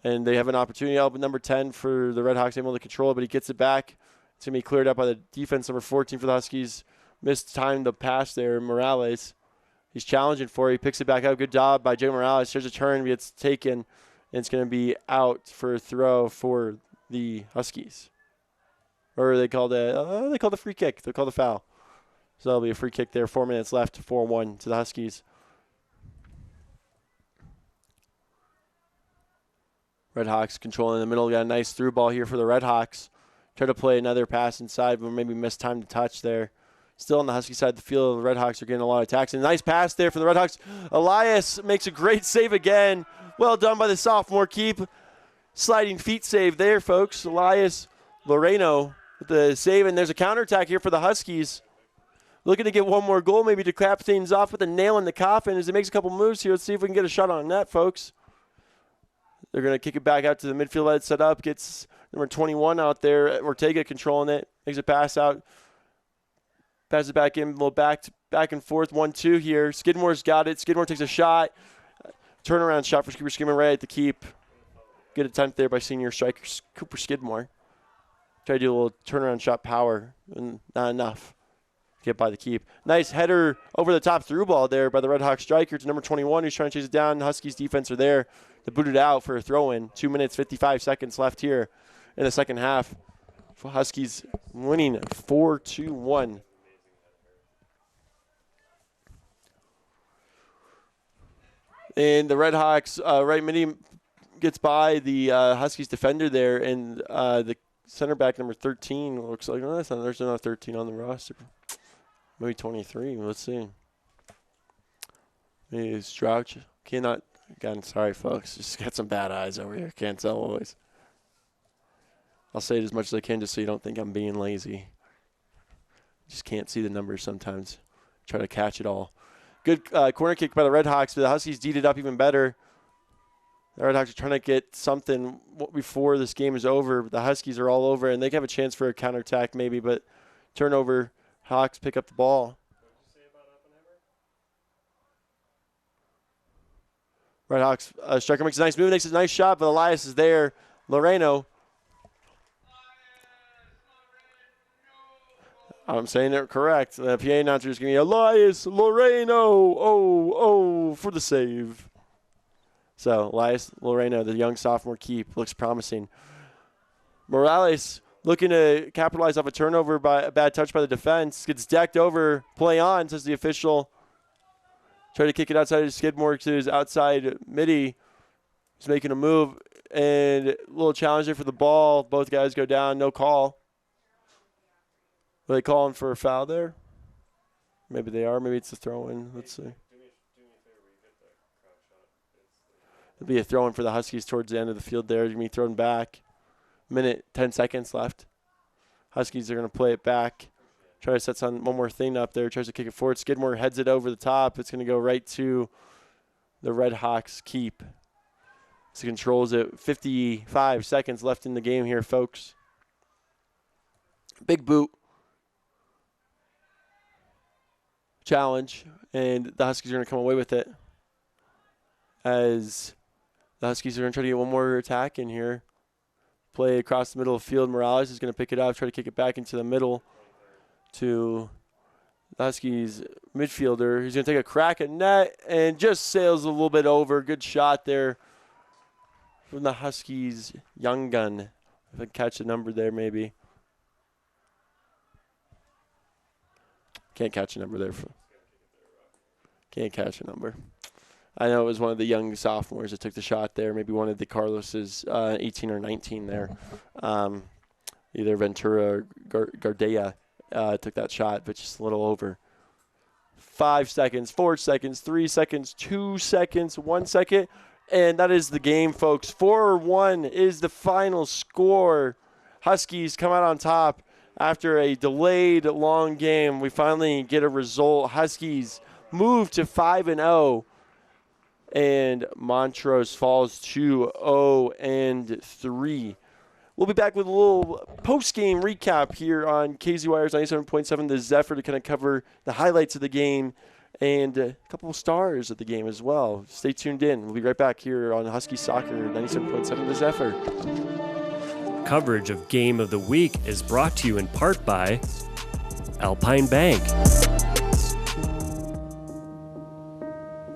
And they have an opportunity out with number 10 for the Red Hawks, able to control it, but he gets it back. It's going to be cleared up by the defense, number 14 for the Huskies. Missed time the pass there, Morales. He's challenging for it. He picks it back up. Good job by Jay Morales. There's a turn. Gets taken, and it's going to be out for a throw for the Huskies. Or they called a free kick. They called a foul. So that'll be a free kick there. 4 minutes left, 4-1 to the Huskies. Red Hawks controlling in the middle. Got a nice through ball here for the Red Hawks. Try to play another pass inside, but maybe missed time to touch there. Still on the Husky side of the field, the Red Hawks are getting a lot of attacks. And a nice pass there for the Red Hawks. Elias makes a great save again. Well done by the sophomore keep. Sliding feet save there, folks. Elias Loreno with the save, and there's a counterattack here for the Huskies. Looking to get one more goal, maybe to cap things off with a nail in the coffin as he makes a couple moves here. Let's see if we can get a shot on net, folks. They're going to kick it back out to the midfield that set up. Gets number 21 out there. Ortega controlling it. Makes a pass out Pass it back in, a little back and forth, 1-2 here. Skidmore's got it. Skidmore takes a shot. Turnaround shot for Cooper Skidmore right at the keep. Good attempt there by senior striker Cooper Skidmore. Try to do a little turnaround shot power, and not enough to get by the keep. Nice header over the top through ball there by the Red Hawks striker to number 21, who's trying to chase it down. Huskies defense are there to boot it out for a throw-in. 2 minutes, 55 seconds left here in the second half. Huskies winning 4-1. And the Red Hawks, right midi gets by the Huskies defender there, and the center back number 13 looks like, oh, there's not 13 on the roster. Maybe 23. Let's see. Maybe Strouch. Cannot. Again, sorry, folks. Just got some bad eyes over here. Can't tell always. I'll say it as much as I can just so you don't think I'm being lazy. Just can't see the numbers sometimes. Try to catch it all. Good corner kick by the Red Hawks, but the Huskies D'd it up even better. The Red Hawks are trying to get something before this game is over. The Huskies are all over, and they have a chance for a counterattack maybe, but turnover, Hawks pick up the ball. Red Hawks striker makes a nice move, makes a nice shot, but Elias is there. Loreno. I'm saying it correct. The PA announcer is going to be Elias Loreno. For the save. So Elias Loreno, the young sophomore keep, looks promising. Morales looking to capitalize off a turnover by a bad touch by the defense. Gets decked over. Play on, says the official. Try to kick it outside of Skidmore to his outside midi. He's making a move. And a little challenge there for the ball. Both guys go down. No call. Are they calling for a foul there? Maybe they are. Maybe it's a throw-in. Let's see. It'll be a throw-in for the Huskies towards the end of the field there. It's going to be thrown back. Minute, 10 seconds left. Huskies are going to play it back. Try to set one more thing up there. Tries to kick it forward. Skidmore heads it over the top. It's going to go right to the Red Hawks keep. So controls it. 55 seconds left in the game here, folks. Big boot. Challenge, and the Huskies are going to come away with it as the Huskies are going to try to get one more attack in here. Play across the middle of the field. Morales is going to pick it up, try to kick it back into the middle to the Huskies midfielder. He's going to take a crack at net and just sails a little bit over. Good shot there from the Huskies young gun. If I catch the number there, maybe. Can't catch a number there. Can't catch a number. I know it was one of the young sophomores that took the shot there. Maybe one of the Carlos's 18 or 19 there. Either Ventura or Gardea took that shot, but just a little over. 5 seconds, 4 seconds, 3 seconds, 2 seconds, 1 second. And that is the game, folks. 4-1 is the final score. Huskies come out on top. After a delayed long game, we finally get a result. Huskies move to 5-0, and Montrose falls to 0-3. We'll be back with a little post-game recap here on KZYR's 97.7 The Zephyr to kind of cover the highlights of the game and a couple of stars of the game as well. Stay tuned in. We'll be right back here on Husky Soccer 97.7 The Zephyr. Coverage of Game of the Week is brought to you in part by Alpine Bank.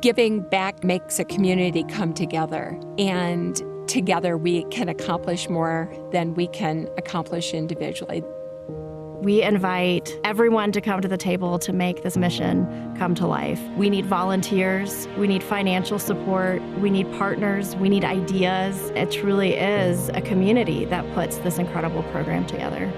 Giving back makes a community come together, and together we can accomplish more than we can accomplish individually. We invite everyone to come to the table to make this mission come to life. We need volunteers, we need financial support, we need partners, we need ideas. It truly is a community that puts this incredible program together.